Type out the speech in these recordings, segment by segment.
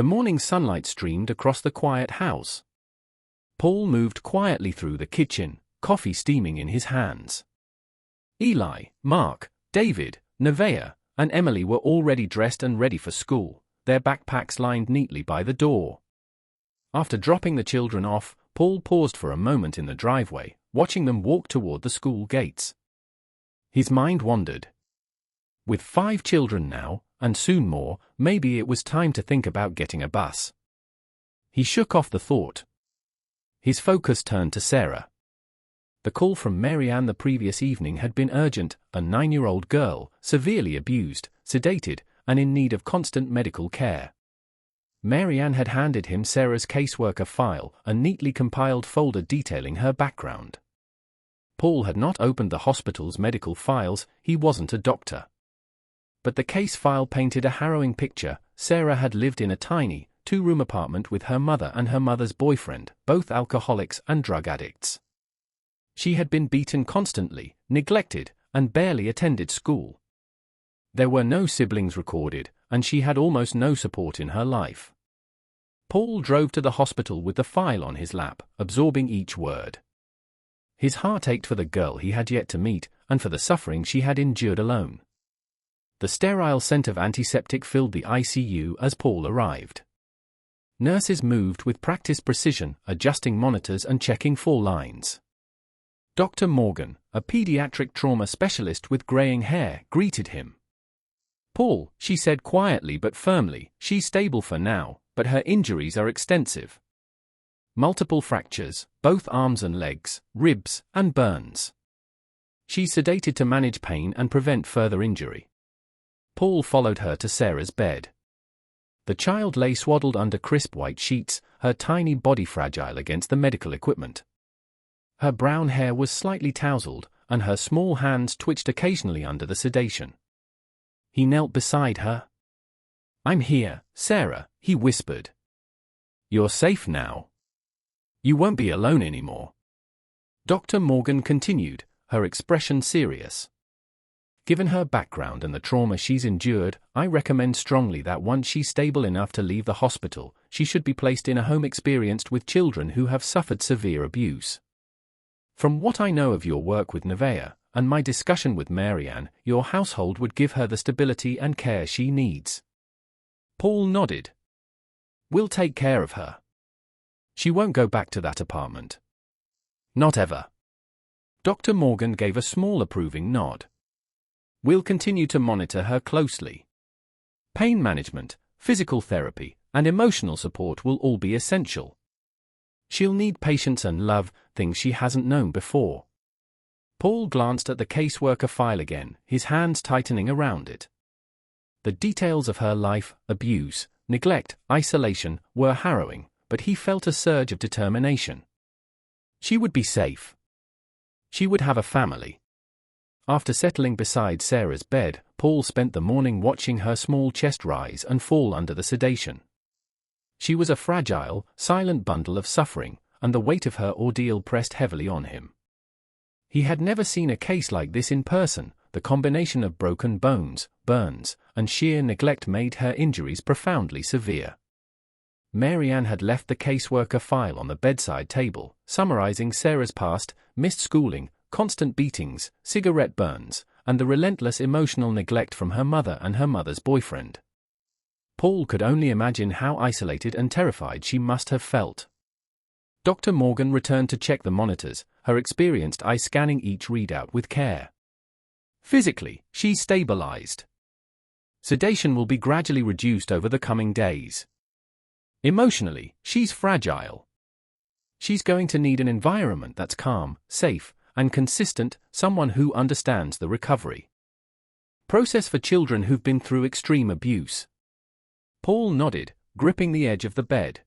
The morning sunlight streamed across the quiet house. Paul moved quietly through the kitchen, coffee steaming in his hands. Eli, Mark, David, Nevaeh, and Emily were already dressed and ready for school, their backpacks lined neatly by the door. After dropping the children off, Paul paused for a moment in the driveway, watching them walk toward the school gates. His mind wandered. With 5 children now, and soon more, maybe it was time to think about getting a bus. He shook off the thought. His focus turned to Sarah. The call from Mary Ann the previous evening had been urgent, a 9-year-old girl, severely abused, sedated, and in need of constant medical care. Mary Ann had handed him Sarah's caseworker file, a neatly compiled folder detailing her background. Paul had not opened the hospital's medical files, he wasn't a doctor. But the case file painted a harrowing picture. Sarah had lived in a tiny, 2-room apartment with her mother and her mother's boyfriend, both alcoholics and drug addicts. She had been beaten constantly, neglected, and barely attended school. There were no siblings recorded, and she had almost no support in her life. Paul drove to the hospital with the file on his lap, absorbing each word. His heart ached for the girl he had yet to meet, and for the suffering she had endured alone. The sterile scent of antiseptic filled the ICU as Paul arrived. Nurses moved with practiced precision, adjusting monitors and checking 4 lines. Dr. Morgan, a pediatric trauma specialist with graying hair, greeted him. "Paul," she said quietly but firmly, "she's stable for now, but her injuries are extensive. Multiple fractures, both arms and legs, ribs, and burns. She's sedated to manage pain and prevent further injury." Paul followed her to Sarah's bed. The child lay swaddled under crisp white sheets, her tiny body fragile against the medical equipment. Her brown hair was slightly tousled, and her small hands twitched occasionally under the sedation. He knelt beside her. "I'm here, Sarah," he whispered. "You're safe now. You won't be alone anymore." Dr. Morgan continued, her expression serious. "Given her background and the trauma she's endured, I recommend strongly that once she's stable enough to leave the hospital, she should be placed in a home experienced with children who have suffered severe abuse. From what I know of your work with Nevaeh, and my discussion with Mary Ann, your household would give her the stability and care she needs." Paul nodded. "We'll take care of her. She won't go back to that apartment. Not ever." Dr. Morgan gave a small approving nod. "We'll continue to monitor her closely. Pain management, physical therapy, and emotional support will all be essential. She'll need patience and love, things she hasn't known before." Paul glanced at the caseworker file again, his hands tightening around it. The details of her life, abuse, neglect, isolation, were harrowing, but he felt a surge of determination. She would be safe. She would have a family. After settling beside Sarah's bed, Paul spent the morning watching her small chest rise and fall under the sedation. She was a fragile, silent bundle of suffering, and the weight of her ordeal pressed heavily on him. He had never seen a case like this in person. The combination of broken bones, burns, and sheer neglect made her injuries profoundly severe. Mary Ann had left the caseworker file on the bedside table, summarizing Sarah's past: missed schooling, constant beatings, cigarette burns, and the relentless emotional neglect from her mother and her mother's boyfriend. Paul could only imagine how isolated and terrified she must have felt. Dr. Morgan returned to check the monitors, her experienced eye scanning each readout with care. "Physically, she's stabilized. Sedation will be gradually reduced over the coming days. Emotionally, she's fragile. She's going to need an environment that's calm, safe, and consistent, someone who understands the recovery process for children who've been through extreme abuse." Paul nodded, gripping the edge of the bed.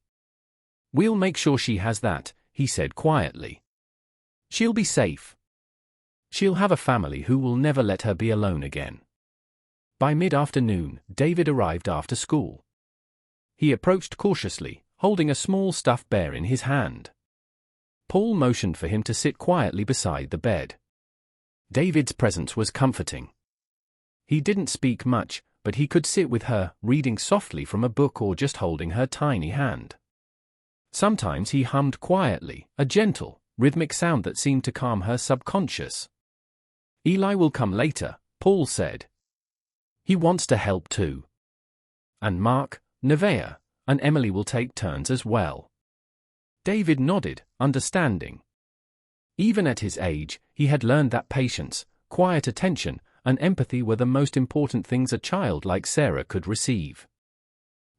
"We'll make sure she has that," he said quietly. "She'll be safe. She'll have a family who will never let her be alone again." By mid-afternoon, David arrived after school. He approached cautiously, holding a small stuffed bear in his hand. Paul motioned for him to sit quietly beside the bed. David's presence was comforting. He didn't speak much, but he could sit with her, reading softly from a book or just holding her tiny hand. Sometimes he hummed quietly, a gentle, rhythmic sound that seemed to calm her subconscious. "Eli will come later," Paul said. "He wants to help too. And Mark, Nevaeh, and Emily will take turns as well." David nodded, understanding. Even at his age, he had learned that patience, quiet attention, and empathy were the most important things a child like Sarah could receive.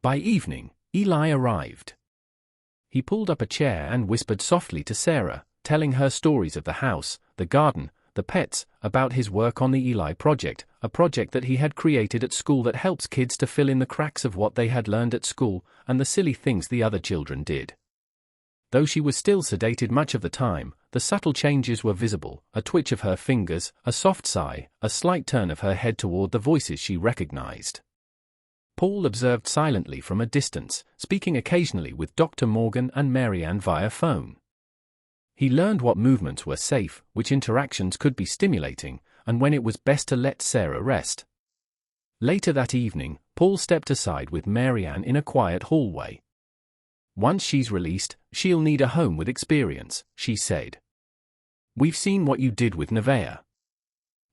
By evening, Eli arrived. He pulled up a chair and whispered softly to Sarah, telling her stories of the house, the garden, the pets, about his work on the Eli Project, a project that he had created at school that helps kids to fill in the cracks of what they had learned at school and the silly things the other children did. Though she was still sedated much of the time, the subtle changes were visible, a twitch of her fingers, a soft sigh, a slight turn of her head toward the voices she recognized. Paul observed silently from a distance, speaking occasionally with Dr. Morgan and Marianne via phone. He learned what movements were safe, which interactions could be stimulating, and when it was best to let Sarah rest. Later that evening, Paul stepped aside with Marianne in a quiet hallway. "Once she's released, she'll need a home with experience," she said. "We've seen what you did with Nevaeh.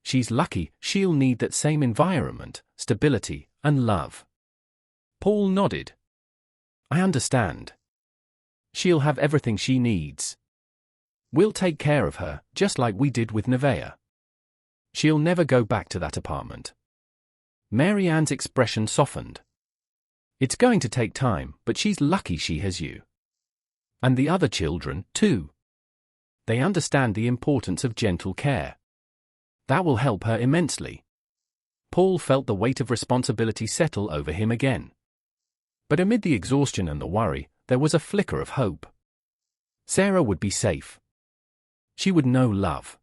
She's lucky, she'll need that same environment, stability, and love." Paul nodded. "I understand. She'll have everything she needs. We'll take care of her, just like we did with Nevaeh. She'll never go back to that apartment." Marianne's expression softened. "It's going to take time, but she's lucky she has you. And the other children, too. They understand the importance of gentle care. That will help her immensely." Paul felt the weight of responsibility settle over him again. But amid the exhaustion and the worry, there was a flicker of hope. Sarah would be safe. She would know love.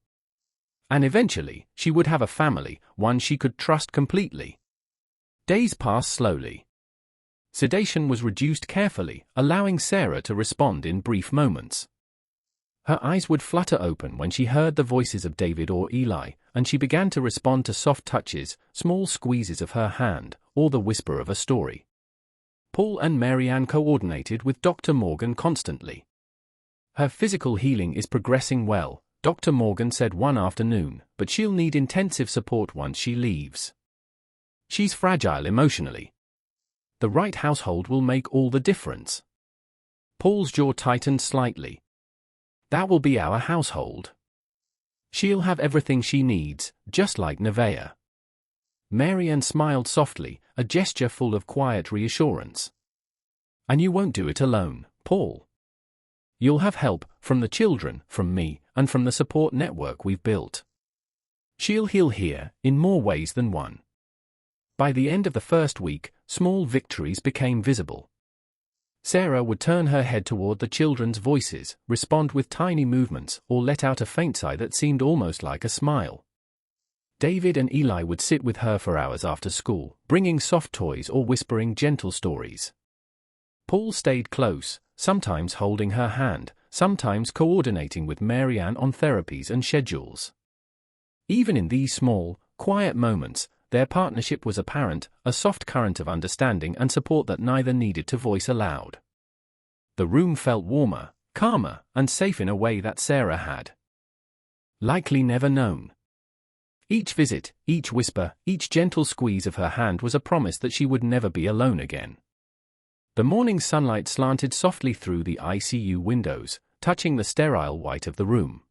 And eventually, she would have a family, one she could trust completely. Days passed slowly. Sedation was reduced carefully, allowing Sarah to respond in brief moments. Her eyes would flutter open when she heard the voices of David or Eli, and she began to respond to soft touches, small squeezes of her hand, or the whisper of a story. Paul and Marianne coordinated with Dr. Morgan constantly. "Her physical healing is progressing well," Dr. Morgan said one afternoon, "but she'll need intensive support once she leaves. She's fragile emotionally. The right household will make all the difference." Paul's jaw tightened slightly. "That will be our household. She'll have everything she needs, just like Nevaeh." Marianne smiled softly, a gesture full of quiet reassurance. "And you won't do it alone, Paul. You'll have help, from the children, from me, and from the support network we've built. She'll heal here, in more ways than one." By the end of the first week, small victories became visible. Sarah would turn her head toward the children's voices, respond with tiny movements, or let out a faint sigh that seemed almost like a smile. David and Eli would sit with her for hours after school, bringing soft toys or whispering gentle stories. Paul stayed close, sometimes holding her hand, sometimes coordinating with Marianne on therapies and schedules. Even in these small, quiet moments, their partnership was apparent, a soft current of understanding and support that neither needed to voice aloud. The room felt warmer, calmer, and safe in a way that Sarah had likely never known. Each visit, each whisper, each gentle squeeze of her hand was a promise that she would never be alone again. The morning sunlight slanted softly through the ICU windows, touching the sterile white of the room.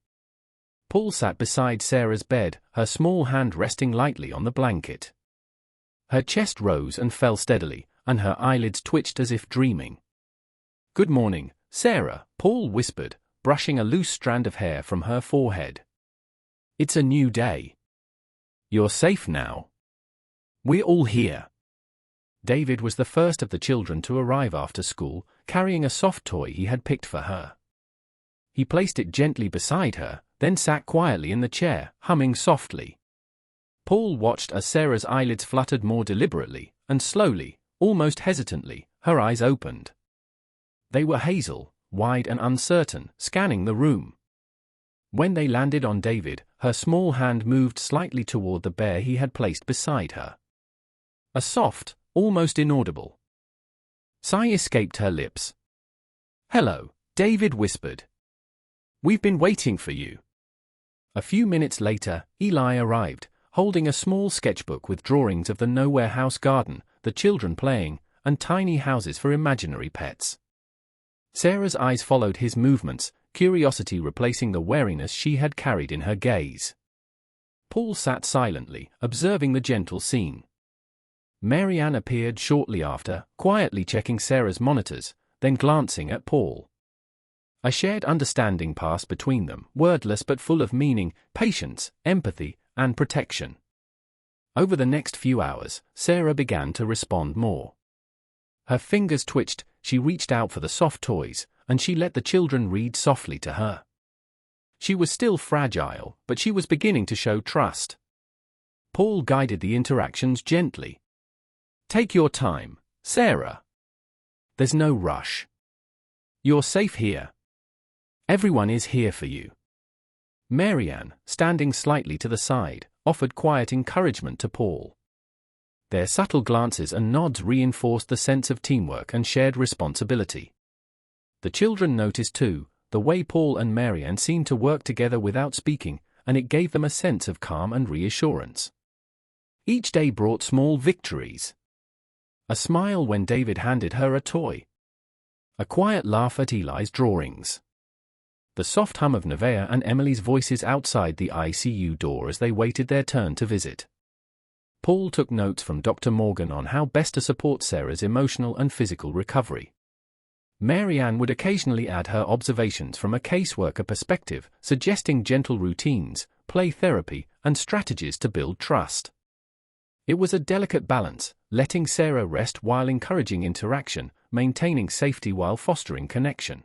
Paul sat beside Sarah's bed, her small hand resting lightly on the blanket. Her chest rose and fell steadily, and her eyelids twitched as if dreaming. "Good morning, Sarah," Paul whispered, brushing a loose strand of hair from her forehead. "It's a new day. You're safe now. We're all here." David was the first of the children to arrive after school, carrying a soft toy he had picked for her. He placed it gently beside her, then sat quietly in the chair, humming softly. Paul watched as Sarah's eyelids fluttered more deliberately, and slowly, almost hesitantly, her eyes opened. They were hazel, wide and uncertain, scanning the room. When they landed on David, her small hand moved slightly toward the bear he had placed beside her. A soft, almost inaudible sigh escaped her lips. "Hello," David whispered. "We've been waiting for you." A few minutes later, Eli arrived, holding a small sketchbook with drawings of the Nowhere House garden, the children playing, and tiny houses for imaginary pets. Sarah's eyes followed his movements, curiosity replacing the wariness she had carried in her gaze. Paul sat silently, observing the gentle scene. Mary Ann appeared shortly after, quietly checking Sarah's monitors, then glancing at Paul. A shared understanding passed between them, wordless but full of meaning, patience, empathy, and protection. Over the next few hours, Sarah began to respond more. Her fingers twitched, she reached out for the soft toys, and she let the children read softly to her. She was still fragile, but she was beginning to show trust. Paul guided the interactions gently. "Take your time, Sarah. There's no rush. You're safe here. Everyone is here for you." Mary Ann, standing slightly to the side, offered quiet encouragement to Paul. Their subtle glances and nods reinforced the sense of teamwork and shared responsibility. The children noticed too, the way Paul and Mary Ann seemed to work together without speaking, and it gave them a sense of calm and reassurance. Each day brought small victories. A smile when David handed her a toy. A quiet laugh at Eli's drawings. The soft hum of Nevaeh and Emily's voices outside the ICU door as they waited their turn to visit. Paul took notes from Dr. Morgan on how best to support Sarah's emotional and physical recovery. Mary Ann would occasionally add her observations from a caseworker perspective, suggesting gentle routines, play therapy, and strategies to build trust. It was a delicate balance, letting Sarah rest while encouraging interaction, maintaining safety while fostering connection.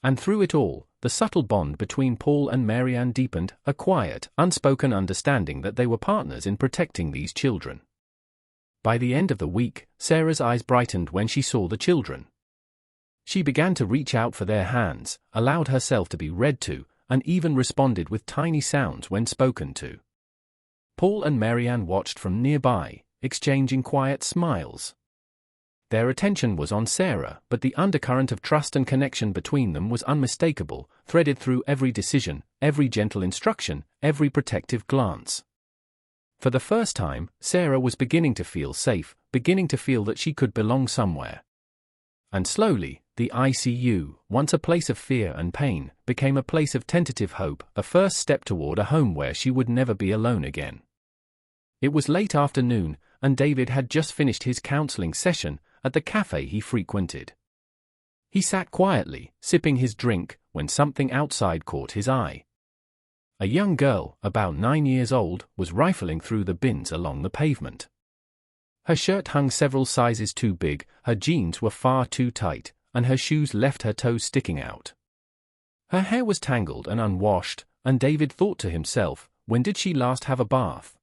And through it all, the subtle bond between Paul and Mary Ann deepened, a quiet, unspoken understanding that they were partners in protecting these children. By the end of the week, Sarah's eyes brightened when she saw the children. She began to reach out for their hands, allowed herself to be read to, and even responded with tiny sounds when spoken to. Paul and Mary Ann watched from nearby, exchanging quiet smiles. Their attention was on Sarah, but the undercurrent of trust and connection between them was unmistakable, threaded through every decision, every gentle instruction, every protective glance. For the first time, Sarah was beginning to feel safe, beginning to feel that she could belong somewhere. And slowly, the ICU, once a place of fear and pain, became a place of tentative hope, a first step toward a home where she would never be alone again. It was late afternoon, and David had just finished his counseling session at the cafe he frequented. He sat quietly, sipping his drink, when something outside caught his eye. A young girl, about 9 years old, was rifling through the bins along the pavement. Her shirt hung several sizes too big, her jeans were far too tight, and her shoes left her toes sticking out. Her hair was tangled and unwashed, and David thought to himself, when did she last have a bath?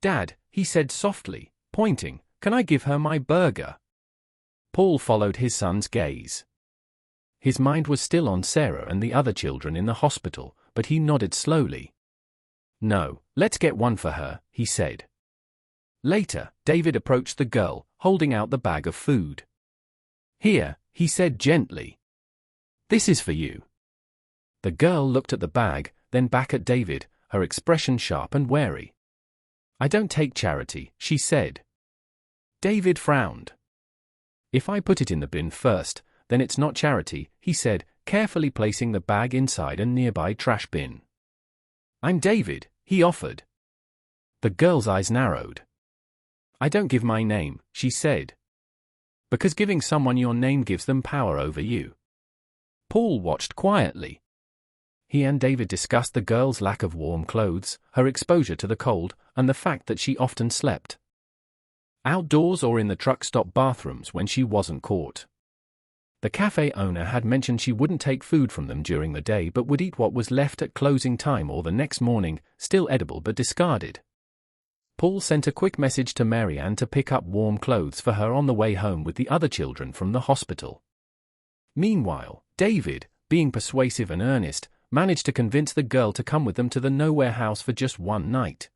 "Dad," he said softly, pointing, "can I give her my burger?" Paul followed his son's gaze. His mind was still on Sarah and the other children in the hospital, but he nodded slowly. "No, let's get one for her," he said. Later, David approached the girl, holding out the bag of food. "Here," he said gently. "This is for you." The girl looked at the bag, then back at David, her expression sharp and wary. "I don't take charity," she said. David frowned. "If I put it in the bin first, then it's not charity," he said, carefully placing the bag inside a nearby trash bin. "I'm David," he offered. The girl's eyes narrowed. "I don't give my name," she said. "Because giving someone your name gives them power over you." Paul watched quietly. He and David discussed the girl's lack of warm clothes, her exposure to the cold, and the fact that she often slept outdoors or in the truck stop bathrooms when she wasn't caught. The cafe owner had mentioned she wouldn't take food from them during the day but would eat what was left at closing time or the next morning, still edible but discarded. Paul sent a quick message to Mary Ann to pick up warm clothes for her on the way home with the other children from the hospital. Meanwhile, David, being persuasive and earnest, managed to convince the girl to come with them to the Nowhere House for just one night.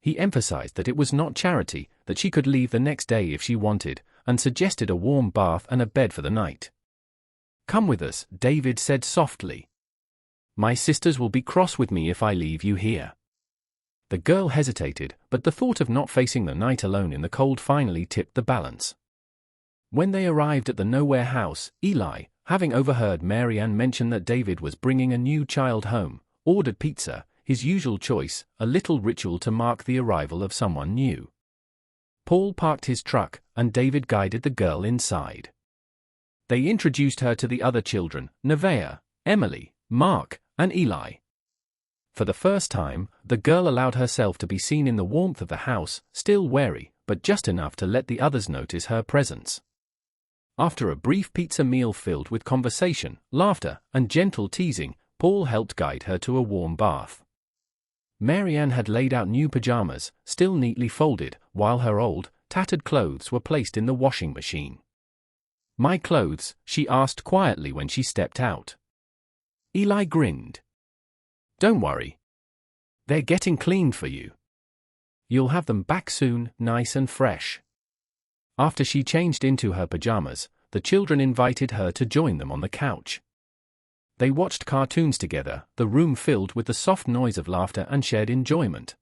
He emphasized that it was not charity, that she could leave the next day if she wanted, and suggested a warm bath and a bed for the night. "Come with us," David said softly. "My sisters will be cross with me if I leave you here." The girl hesitated, but the thought of not facing the night alone in the cold finally tipped the balance. When they arrived at the nowhere house, Eli, having overheard Mary Ann mention that David was bringing a new child home, ordered pizza, his usual choice, a little ritual to mark the arrival of someone new. Paul parked his truck, and David guided the girl inside. They introduced her to the other children, Nevaeh, Emily, Mark, and Eli. For the first time, the girl allowed herself to be seen in the warmth of the house, still wary, but just enough to let the others notice her presence. After a brief pizza meal filled with conversation, laughter, and gentle teasing, Paul helped guide her to a warm bath. Mary Ann had laid out new pajamas, still neatly folded, while her old, tattered clothes were placed in the washing machine. "My clothes?" she asked quietly when she stepped out. Eli grinned. "Don't worry. They're getting cleaned for you. You'll have them back soon, nice and fresh." After she changed into her pajamas, the children invited her to join them on the couch. They watched cartoons together, the room filled with the soft noise of laughter and shared enjoyment.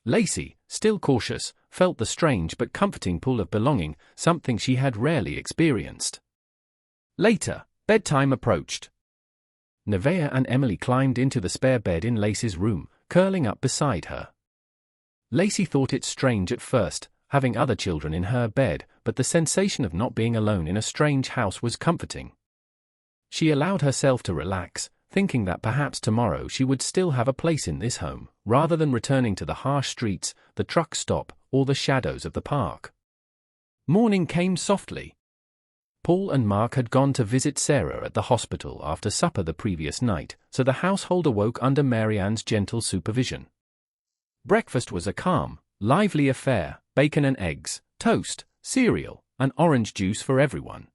Lacey, still cautious, felt the strange but comforting pull of belonging, something she had rarely experienced. Later, bedtime approached. Nevaeh and Emily climbed into the spare bed in Lacey's room, curling up beside her. Lacey thought it strange at first, having other children in her bed, but the sensation of not being alone in a strange house was comforting. She allowed herself to relax, thinking that perhaps tomorrow she would still have a place in this home, rather than returning to the harsh streets, the truck stop, or the shadows of the park. Morning came softly. Paul and Mark had gone to visit Sarah at the hospital after supper the previous night, so the household awoke under Mary Ann's gentle supervision. Breakfast was a calm, lively affair: bacon and eggs, toast, cereal, and orange juice for everyone.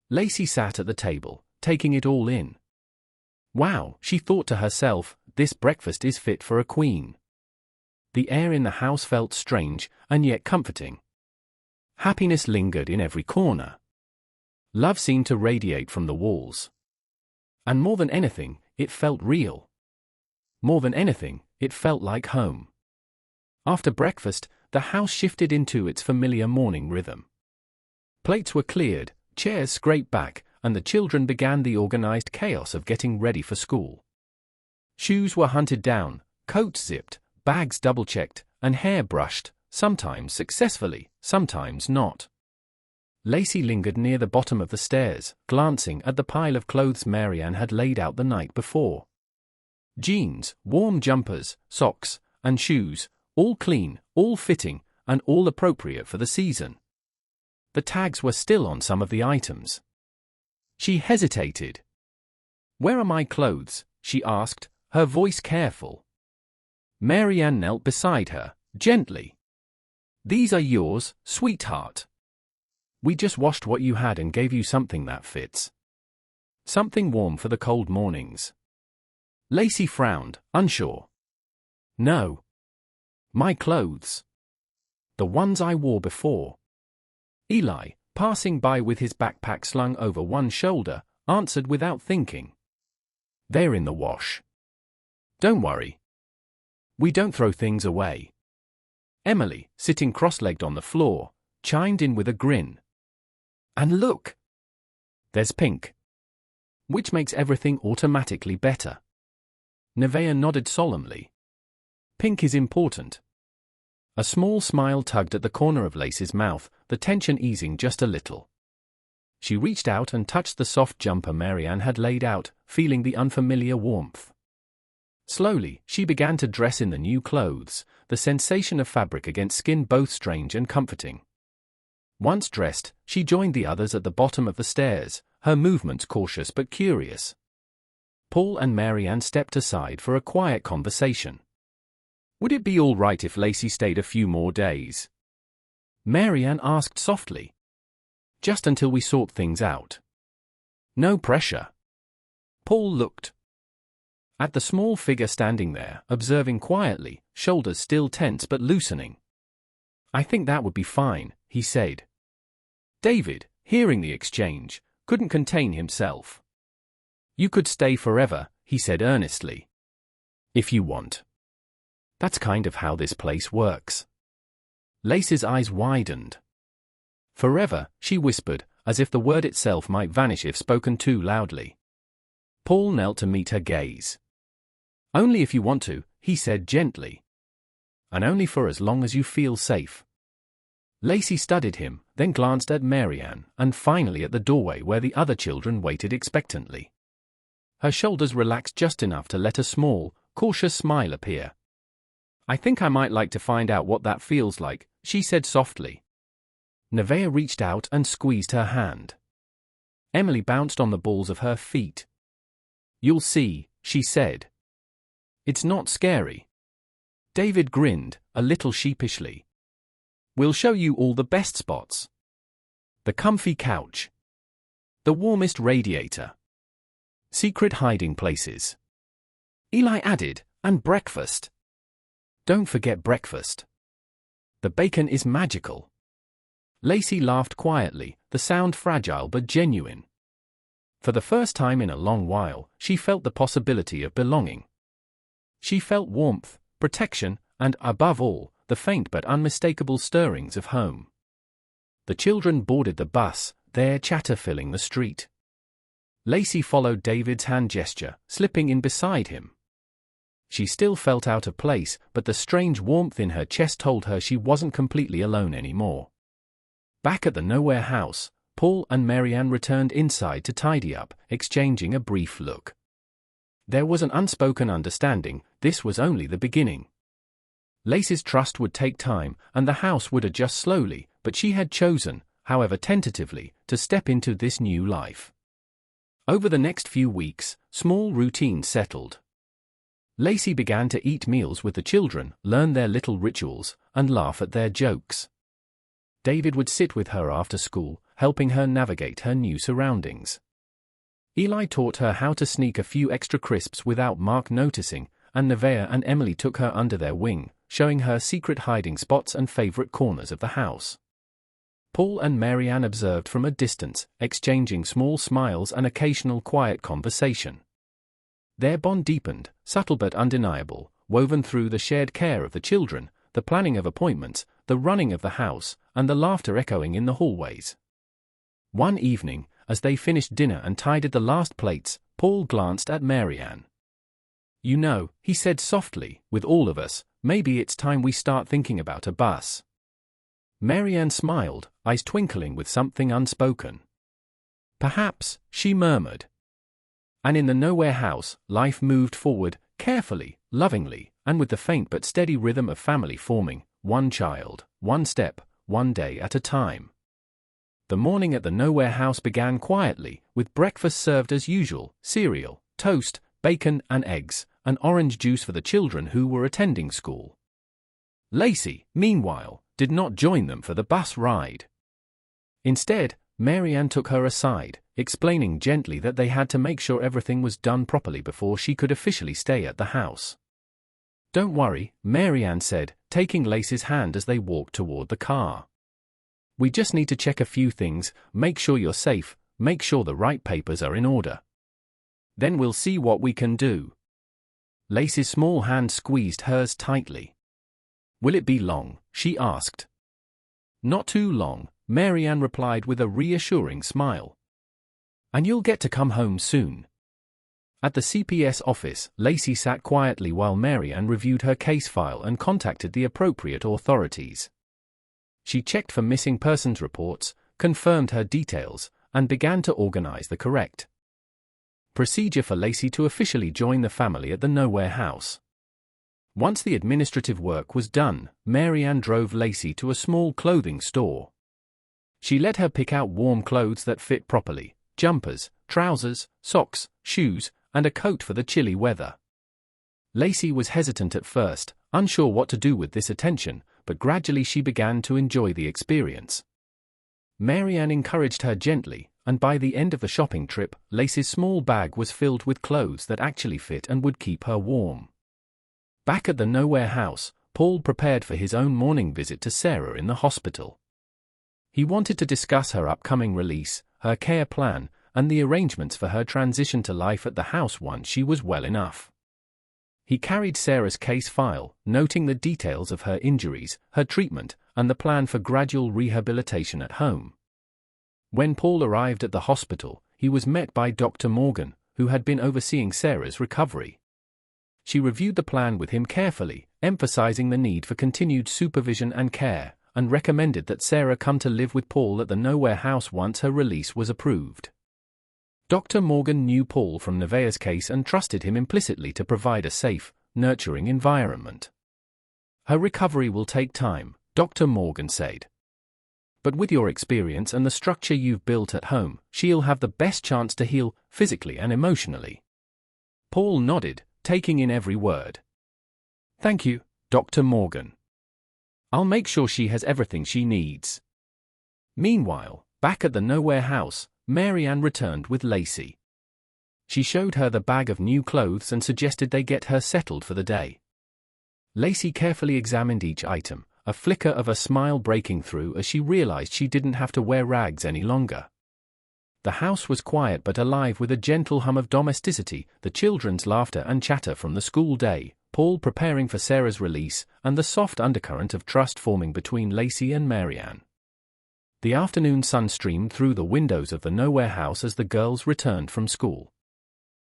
Lacey sat at the table, taking it all in. "Wow," she thought to herself, "this breakfast is fit for a queen." The air in the house felt strange, and yet comforting. Happiness lingered in every corner. Love seemed to radiate from the walls. And more than anything, it felt real. More than anything, it felt like home. After breakfast, the house shifted into its familiar morning rhythm. Plates were cleared, chairs scraped back, and the children began the organized chaos of getting ready for school. Shoes were hunted down, coats zipped, bags double-checked, and hair brushed, sometimes successfully, sometimes not. Lacey lingered near the bottom of the stairs, glancing at the pile of clothes Mary Ann had laid out the night before. Jeans, warm jumpers, socks, and shoes, all clean, all fitting, and all appropriate for the season. The tags were still on some of the items. She hesitated. "Where are my clothes?" she asked, her voice careful. Mary Ann knelt beside her, gently. "These are yours, sweetheart. We just washed what you had and gave you something that fits. Something warm for the cold mornings." Lacey frowned, unsure. "No. My clothes. The ones I wore before." Eli, passing by with his backpack slung over one shoulder, answered without thinking. "They're in the wash. Don't worry. We don't throw things away." Emily, sitting cross-legged on the floor, chimed in with a grin. "And look! There's pink. Which makes everything automatically better." Nevaeh nodded solemnly. "Pink is important." A small smile tugged at the corner of Lacey's mouth, the tension easing just a little. She reached out and touched the soft jumper Mary Ann had laid out, feeling the unfamiliar warmth. Slowly, she began to dress in the new clothes, the sensation of fabric against skin both strange and comforting. Once dressed, she joined the others at the bottom of the stairs, her movements cautious but curious. Paul and Mary Ann stepped aside for a quiet conversation. "Would it be all right if Lacey stayed a few more days?" Mary Ann asked softly. "Just until we sort things out. No pressure." Paul looked. At the small figure standing there, observing quietly, shoulders still tense but loosening. "I think that would be fine," he said. David, hearing the exchange, couldn't contain himself. "You could stay forever," he said earnestly. "If you want. That's kind of how this place works." Lacey's eyes widened. "Forever," she whispered, as if the word itself might vanish if spoken too loudly. Paul knelt to meet her gaze. "Only if you want to," he said gently. "And only for as long as you feel safe." Lacey studied him, then glanced at Marianne, and finally at the doorway where the other children waited expectantly. Her shoulders relaxed just enough to let a small, cautious smile appear. "I think I might like to find out what that feels like," she said softly. Nevaeh reached out and squeezed her hand. Emily bounced on the balls of her feet. "You'll see," she said. "It's not scary." David grinned, a little sheepishly. "We'll show you all the best spots. The comfy couch. The warmest radiator. Secret hiding places." Eli added, "And breakfast. Don't forget breakfast. The bacon is magical." Lacey laughed quietly, the sound fragile but genuine. For the first time in a long while, she felt the possibility of belonging. She felt warmth, protection, and, above all, the faint but unmistakable stirrings of home. The children boarded the bus, their chatter filling the street. Lacey followed David's hand gesture, slipping in beside him. She still felt out of place, but the strange warmth in her chest told her she wasn't completely alone anymore. Back at the Nowhere house, Paul and Marianne returned inside to tidy up, exchanging a brief look. There was an unspoken understanding, this was only the beginning. Lacey's trust would take time, and the house would adjust slowly, but she had chosen, however tentatively, to step into this new life. Over the next few weeks, small routines settled. Lacey began to eat meals with the children, learn their little rituals, and laugh at their jokes. David would sit with her after school, helping her navigate her new surroundings. Eli taught her how to sneak a few extra crisps without Mark noticing, and Nevaeh and Emily took her under their wing, showing her secret hiding spots and favorite corners of the house. Paul and Marianne observed from a distance, exchanging small smiles and occasional quiet conversation. Their bond deepened, subtle but undeniable, woven through the shared care of the children, the planning of appointments, the running of the house, and the laughter echoing in the hallways. One evening, as they finished dinner and tidied the last plates, Paul glanced at Marianne. "You know," he said softly, "with all of us, maybe it's time we start thinking about a bus." Marianne smiled, eyes twinkling with something unspoken. "Perhaps," she murmured. And in the Nowhere house, life moved forward, carefully, lovingly, and with the faint but steady rhythm of family forming, one child, one step, one day at a time. The morning at the Nowhere house began quietly, with breakfast served as usual, cereal, toast, bacon and eggs, and orange juice for the children who were attending school. Lacey, meanwhile, did not join them for the bus ride. Instead, Marianne took her aside, explaining gently that they had to make sure everything was done properly before she could officially stay at the house. "Don't worry," Marianne said, taking Lacey's hand as they walked toward the car. "We just need to check a few things, make sure you're safe, make sure the right papers are in order. Then we'll see what we can do." Lacey's small hand squeezed hers tightly. "Will it be long?" she asked. "Not too long," Marianne replied with a reassuring smile. "And you'll get to come home soon." At the CPS office, Lacey sat quietly while Marianne reviewed her case file and contacted the appropriate authorities. She checked for missing persons reports, confirmed her details, and began to organize the correct procedure for Lacey to officially join the family at the Nowhere house. Once the administrative work was done, Marianne drove Lacey to a small clothing store. She let her pick out warm clothes that fit properly, jumpers, trousers, socks, shoes, and a coat for the chilly weather. Lacey was hesitant at first, unsure what to do with this attention, but gradually she began to enjoy the experience. Marianne encouraged her gently, and by the end of the shopping trip, Lacey's small bag was filled with clothes that actually fit and would keep her warm. Back at the Nowhere house, Paul prepared for his own morning visit to Sarah in the hospital. He wanted to discuss her upcoming release, her care plan, and the arrangements for her transition to life at the house once she was well enough. He carried Sarah's case file, noting the details of her injuries, her treatment, and the plan for gradual rehabilitation at home. When Paul arrived at the hospital, he was met by Dr. Morgan, who had been overseeing Sarah's recovery. She reviewed the plan with him carefully, emphasizing the need for continued supervision and care, and recommended that Sarah come to live with Paul at the Nowhere house once her release was approved. Dr. Morgan knew Paul from Nevaeh's case and trusted him implicitly to provide a safe, nurturing environment. Her recovery will take time, Dr. Morgan said. But with your experience and the structure you've built at home, she'll have the best chance to heal, physically and emotionally. Paul nodded, taking in every word. Thank you, Dr. Morgan. I'll make sure she has everything she needs. Meanwhile, back at the Nowhere house, Mary Ann returned with Lacey. She showed her the bag of new clothes and suggested they get her settled for the day. Lacey carefully examined each item, a flicker of a smile breaking through as she realized she didn't have to wear rags any longer. The house was quiet but alive with a gentle hum of domesticity, the children's laughter and chatter from the school day, Paul preparing for Sarah's release, and the soft undercurrent of trust forming between Lacey and Mary Ann. The afternoon sun streamed through the windows of the Nowhere house as the girls returned from school.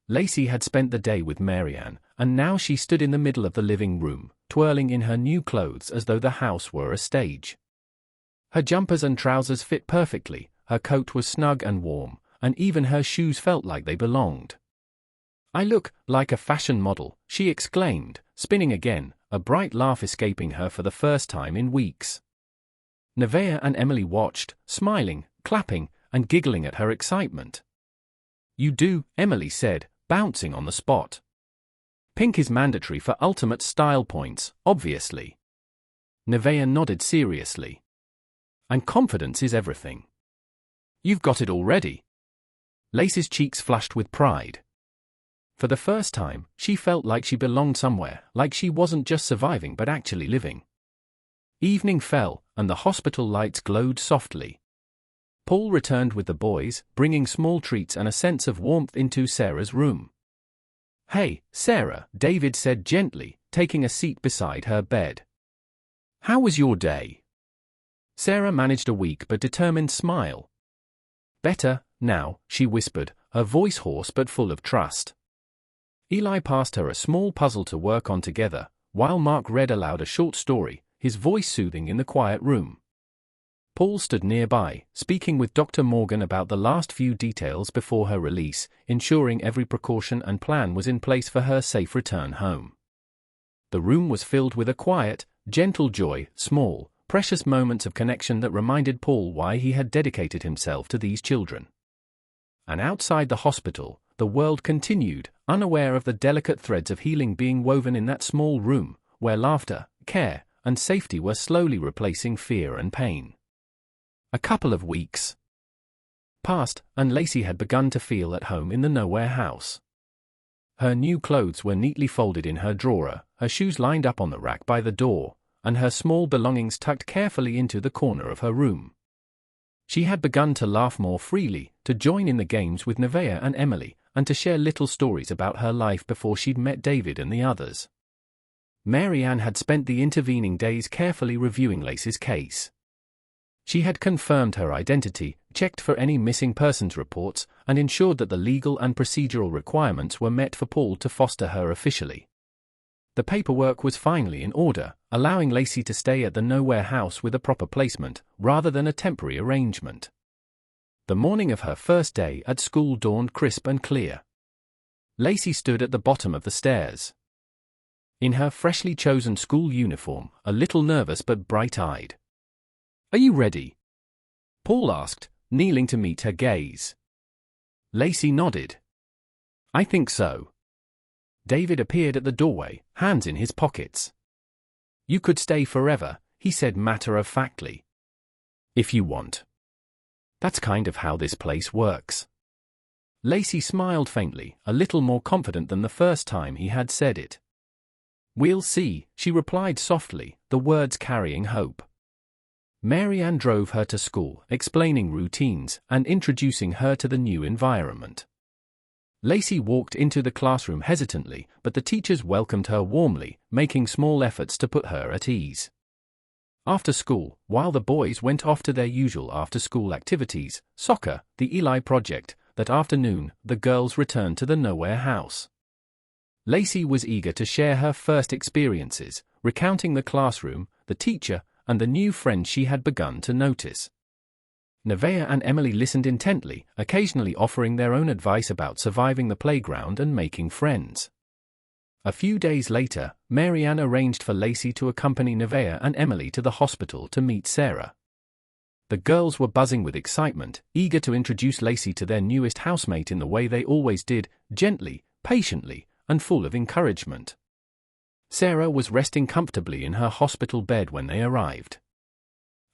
Lacey had spent the day with Mary Ann, and now she stood in the middle of the living room, twirling in her new clothes as though the house were a stage. Her jumpers and trousers fit perfectly, her coat was snug and warm, and even her shoes felt like they belonged. "I look like a fashion model," she exclaimed, spinning again, a bright laugh escaping her for the first time in weeks. Nevaeh and Emily watched, smiling, clapping, and giggling at her excitement. "You do," Emily said, bouncing on the spot. "Pink is mandatory for ultimate style points, obviously." Nevaeh nodded seriously. "And confidence is everything." "You've got it already." Lacey's cheeks flushed with pride. For the first time, she felt like she belonged somewhere, like she wasn't just surviving but actually living. Evening fell, and the hospital lights glowed softly. Paul returned with the boys, bringing small treats and a sense of warmth into Sarah's room. "Hey, Sarah," David said gently, taking a seat beside her bed. "How was your day?" Sarah managed a weak but determined smile. "Better, now," she whispered, her voice hoarse but full of trust. Eli passed her a small puzzle to work on together, while Mark read aloud a short story, his voice soothing in the quiet room. Paul stood nearby, speaking with Dr. Morgan about the last few details before her release, ensuring every precaution and plan was in place for her safe return home. The room was filled with a quiet, gentle joy, small, precious moments of connection that reminded Paul why he had dedicated himself to these children. And outside the hospital, the world continued, unaware of the delicate threads of healing being woven in that small room, where laughter, care, and safety were slowly replacing fear and pain. A couple of weeks passed, and Lacey had begun to feel at home in the Nowhere house. Her new clothes were neatly folded in her drawer, her shoes lined up on the rack by the door, and her small belongings tucked carefully into the corner of her room. She had begun to laugh more freely, to join in the games with Nevaeh and Emily, and to share little stories about her life before she'd met David and the others. Mary Ann had spent the intervening days carefully reviewing Lacey's case. She had confirmed her identity, checked for any missing persons reports, and ensured that the legal and procedural requirements were met for Paul to foster her officially. The paperwork was finally in order, allowing Lacey to stay at the Nowhere house with a proper placement, rather than a temporary arrangement. The morning of her first day at school dawned crisp and clear. Lacey stood at the bottom of the stairs. In her freshly chosen school uniform, a little nervous but bright-eyed. "Are you ready?" Paul asked, kneeling to meet her gaze. Lacey nodded. "I think so." David appeared at the doorway, hands in his pockets. "You could stay forever," he said matter-of-factly. "If you want." That's kind of how this place works. Lacey smiled faintly, a little more confident than the first time he had said it. We'll see, she replied softly, the words carrying hope. Mary Ann drove her to school, explaining routines and introducing her to the new environment. Lacey walked into the classroom hesitantly, but the teachers welcomed her warmly, making small efforts to put her at ease. After school, while the boys went off to their usual after-school activities, soccer, the Eli project, that afternoon, the girls returned to the Nowhere house. Lacey was eager to share her first experiences, recounting the classroom, the teacher, and the new friends she had begun to notice. Nevaeh and Emily listened intently, occasionally offering their own advice about surviving the playground and making friends. A few days later, Mary Ann arranged for Lacey to accompany Nevaeh and Emily to the hospital to meet Sarah. The girls were buzzing with excitement, eager to introduce Lacey to their newest housemate in the way they always did, gently, patiently, and full of encouragement. Sarah was resting comfortably in her hospital bed when they arrived.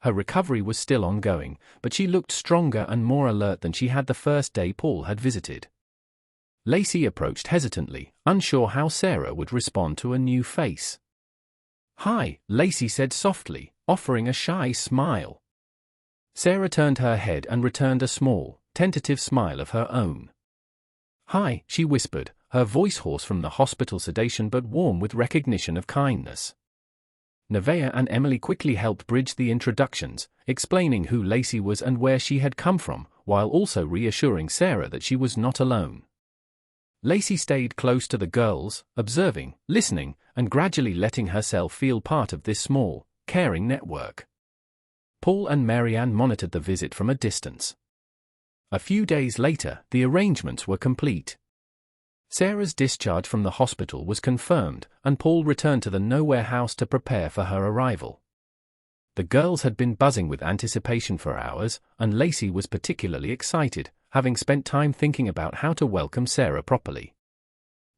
Her recovery was still ongoing, but she looked stronger and more alert than she had the first day Paul had visited. Lacey approached hesitantly, unsure how Sarah would respond to a new face. "Hi," Lacey said softly, offering a shy smile. Sarah turned her head and returned a small, tentative smile of her own. "Hi," she whispered, her voice hoarse from the hospital sedation but warm with recognition of kindness. Nevaeh and Emily quickly helped bridge the introductions, explaining who Lacey was and where she had come from, while also reassuring Sarah that she was not alone. Lacey stayed close to the girls, observing, listening, and gradually letting herself feel part of this small, caring network. Paul and Mary Ann monitored the visit from a distance. A few days later, the arrangements were complete. Sarah's discharge from the hospital was confirmed, and Paul returned to the Nowhere house to prepare for her arrival. The girls had been buzzing with anticipation for hours, and Lacey was particularly excited, having spent time thinking about how to welcome Sarah properly.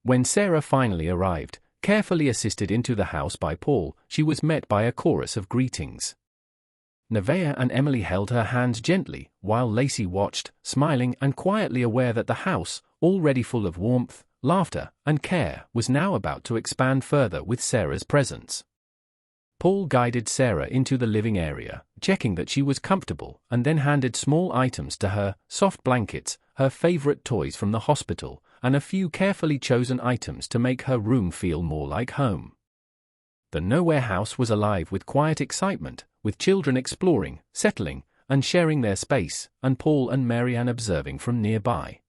When Sarah finally arrived, carefully assisted into the house by Paul, she was met by a chorus of greetings. Nevaeh and Emily held her hand gently, while Lacey watched, smiling and quietly aware that the house, already full of warmth, laughter, and care, was now about to expand further with Sarah's presence. Paul guided Sarah into the living area, checking that she was comfortable, and then handed small items to her, soft blankets, her favorite toys from the hospital, and a few carefully chosen items to make her room feel more like home. The Nowhere house was alive with quiet excitement, with children exploring, settling, and sharing their space, and Paul and Mary Ann observing from nearby.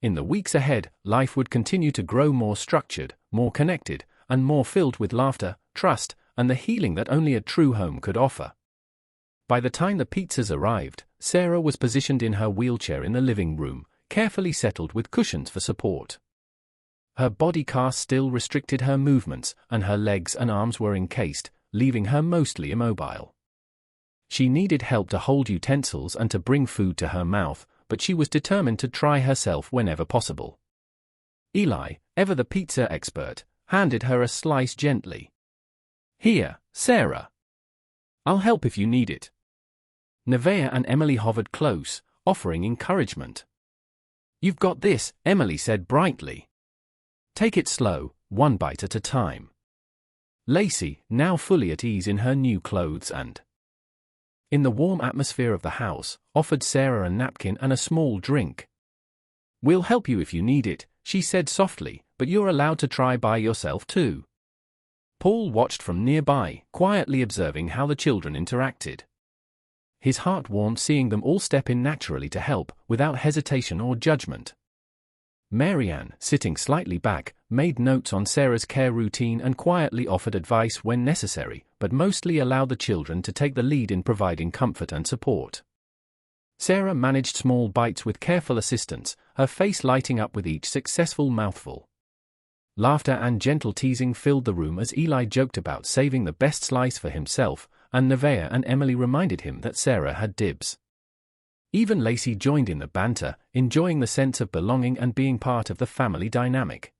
In the weeks ahead, life would continue to grow more structured, more connected, and more filled with laughter, trust, and the healing that only a true home could offer. By the time the pizzas arrived, Sarah was positioned in her wheelchair in the living room, carefully settled with cushions for support. Her body cast still restricted her movements, and her legs and arms were encased, leaving her mostly immobile. She needed help to hold utensils and to bring food to her mouth, but she was determined to try herself whenever possible. Eli, ever the pizza expert, handed her a slice gently. "Here, Sarah. I'll help if you need it." Nevaeh and Emily hovered close, offering encouragement. "You've got this," Emily said brightly. "Take it slow, one bite at a time." Lacey, now fully at ease in her new clothes and in the warm atmosphere of the house, offered Sarah a napkin and a small drink. "We'll help you if you need it," she said softly, "but you're allowed to try by yourself too." Paul watched from nearby, quietly observing how the children interacted. His heart warmed seeing them all step in naturally to help, without hesitation or judgment. Mary Ann, sitting slightly back, made notes on Sarah's care routine and quietly offered advice when necessary, but mostly allowed the children to take the lead in providing comfort and support. Sarah managed small bites with careful assistance, her face lighting up with each successful mouthful. Laughter and gentle teasing filled the room as Eli joked about saving the best slice for himself, and Nevaeh and Emily reminded him that Sarah had dibs. Even Lacey joined in the banter, enjoying the sense of belonging and being part of the family dynamic.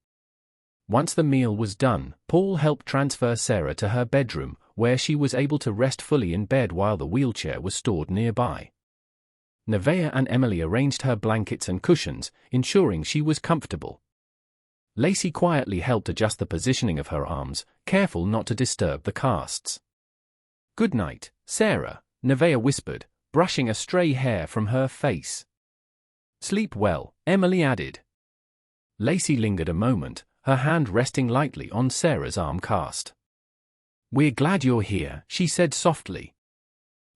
Once the meal was done, Paul helped transfer Sarah to her bedroom, where she was able to rest fully in bed while the wheelchair was stored nearby. Nevaeh and Emily arranged her blankets and cushions, ensuring she was comfortable. Lacey quietly helped adjust the positioning of her arms, careful not to disturb the casts. "Good night, Sarah," Nevaeh whispered, brushing a stray hair from her face. "Sleep well," Emily added. Lacey lingered a moment, her hand resting lightly on Sarah's arm cast. "We're glad you're here," she said softly.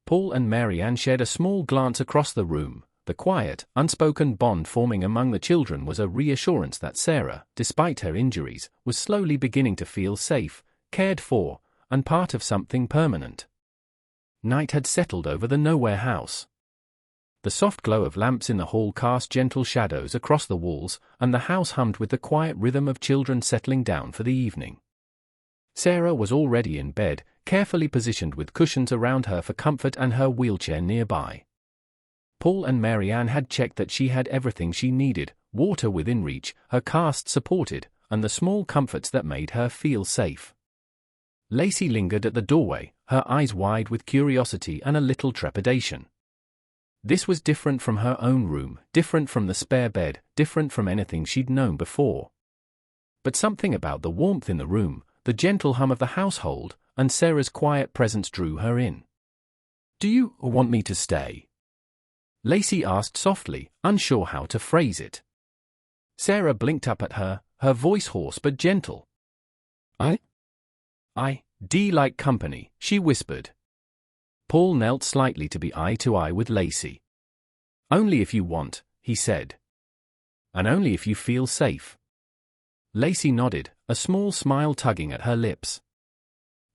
Paul and Marianne shared a small glance across the room. The quiet, unspoken bond forming among the children was a reassurance that Sarah, despite her injuries, was slowly beginning to feel safe, cared for, and part of something permanent. Night had settled over the nowhere house. The soft glow of lamps in the hall cast gentle shadows across the walls, and the house hummed with the quiet rhythm of children settling down for the evening. Sarah was already in bed, carefully positioned with cushions around her for comfort and her wheelchair nearby. Paul and Marianne had checked that she had everything she needed, water within reach, her cast supported, and the small comforts that made her feel safe. Lacey lingered at the doorway, her eyes wide with curiosity and a little trepidation. This was different from her own room, different from the spare bed, different from anything she'd known before. But something about the warmth in the room, the gentle hum of the household, and Sarah's quiet presence drew her in. "Do you want me to stay?" Lacey asked softly, unsure how to phrase it. Sarah blinked up at her, her voice hoarse but gentle. I like company," she whispered. Paul knelt slightly to be eye to eye with Lacey. "Only if you want," he said. "And only if you feel safe." Lacey nodded, a small smile tugging at her lips.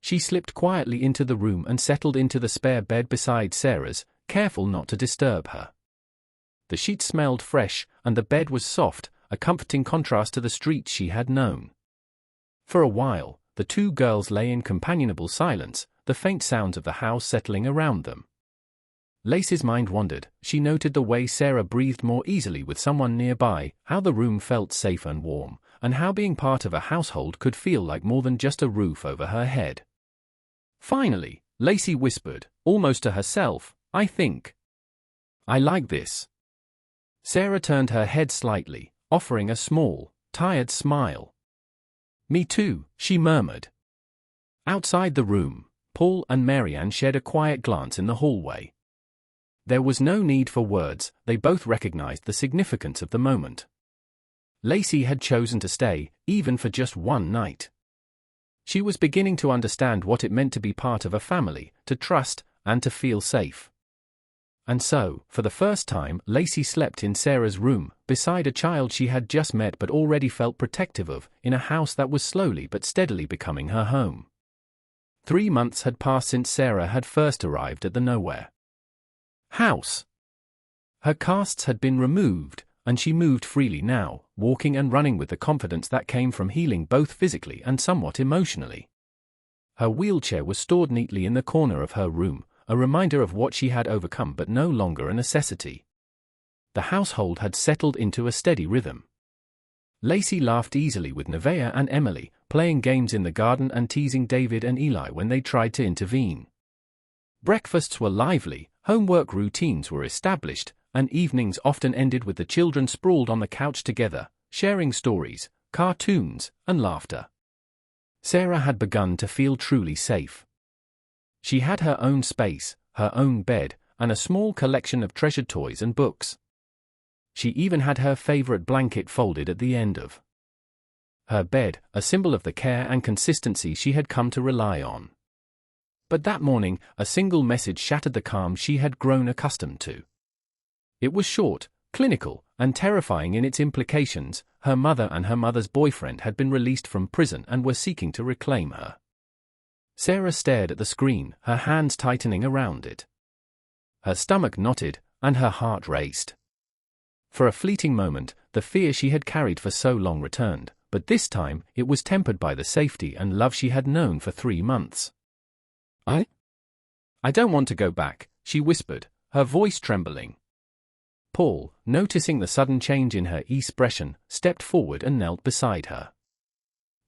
She slipped quietly into the room and settled into the spare bed beside Sarah's, careful not to disturb her. The sheets smelled fresh, and the bed was soft, a comforting contrast to the streets she had known. For a while, the two girls lay in companionable silence, the faint sounds of the house settling around them. Lacey's mind wandered. She noted the way Sarah breathed more easily with someone nearby, how the room felt safe and warm, and how being part of a household could feel like more than just a roof over her head. Finally, Lacey whispered, almost to herself, "I think I like this." Sarah turned her head slightly, offering a small, tired smile. "Me too," she murmured. Outside the room, Paul and Marianne shared a quiet glance in the hallway. There was no need for words, they both recognized the significance of the moment. Lacey had chosen to stay, even for just one night. She was beginning to understand what it meant to be part of a family, to trust, and to feel safe. And so, for the first time, Lacey slept in Sarah's room, beside a child she had just met but already felt protective of, in a house that was slowly but steadily becoming her home. 3 months had passed since Sarah had first arrived at the nowhere house. Her casts had been removed, and she moved freely now, walking and running with the confidence that came from healing both physically and somewhat emotionally. Her wheelchair was stored neatly in the corner of her room, a reminder of what she had overcome but no longer a necessity. The household had settled into a steady rhythm. Lacey laughed easily with Nevaeh and Emily, playing games in the garden and teasing David and Eli when they tried to intervene. Breakfasts were lively, homework routines were established, and evenings often ended with the children sprawled on the couch together, sharing stories, cartoons, and laughter. Sarah had begun to feel truly safe. She had her own space, her own bed, and a small collection of treasured toys and books. She even had her favorite blanket folded at the end of her bed, a symbol of the care and consistency she had come to rely on. But that morning, a single message shattered the calm she had grown accustomed to. It was short, clinical, and terrifying in its implications. Her mother and her mother's boyfriend had been released from prison and were seeking to reclaim her. Sarah stared at the screen, her hands tightening around it. Her stomach knotted, and her heart raced. For a fleeting moment, the fear she had carried for so long returned, but this time it was tempered by the safety and love she had known for 3 months. I don't want to go back," she whispered, her voice trembling. Paul, noticing the sudden change in her expression, stepped forward and knelt beside her.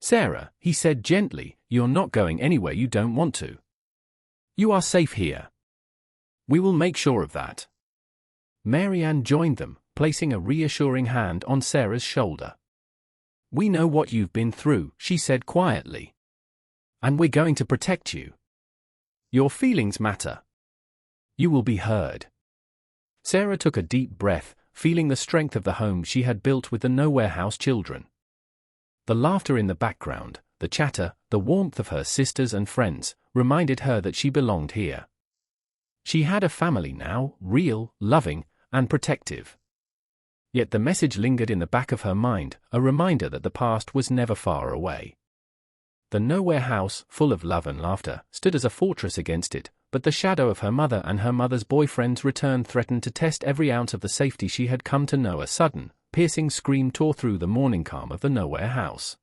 "Sarah," he said gently, "you're not going anywhere you don't want to. You are safe here. We will make sure of that." Mary Ann joined them, placing a reassuring hand on Sarah's shoulder. "We know what you've been through," she said quietly. "And we're going to protect you. Your feelings matter. You will be heard." Sarah took a deep breath, feeling the strength of the home she had built with the Nowhere House children. The laughter in the background, the chatter, the warmth of her sisters and friends, reminded her that she belonged here. She had a family now, real, loving, and protective. Yet the message lingered in the back of her mind, a reminder that the past was never far away. The Nowhere House, full of love and laughter, stood as a fortress against it, but the shadow of her mother and her mother's boyfriend's return threatened to test every ounce of the safety she had come to know. A sudden, piercing scream tore through the morning calm of the Nowhere House.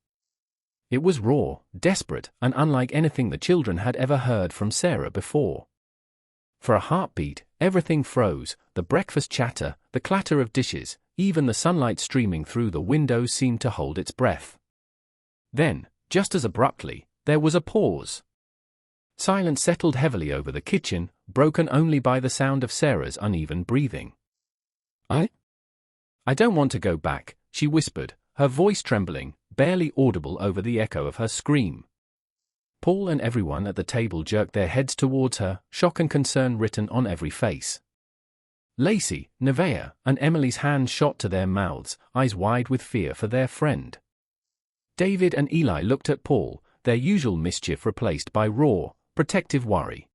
It was raw, desperate, and unlike anything the children had ever heard from Sarah before. For a heartbeat, everything froze, the breakfast chatter, the clatter of dishes, even the sunlight streaming through the windows seemed to hold its breath. Then, just as abruptly, there was a pause. Silence settled heavily over the kitchen, broken only by the sound of Sarah's uneven breathing. I don't want to go back," she whispered, her voice trembling, barely audible over the echo of her scream. Paul and everyone at the table jerked their heads towards her, shock and concern written on every face. Lacey, Nevaeh, and Emily's hands shot to their mouths, eyes wide with fear for their friend. David and Eli looked at Paul, their usual mischief replaced by raw, protective worry.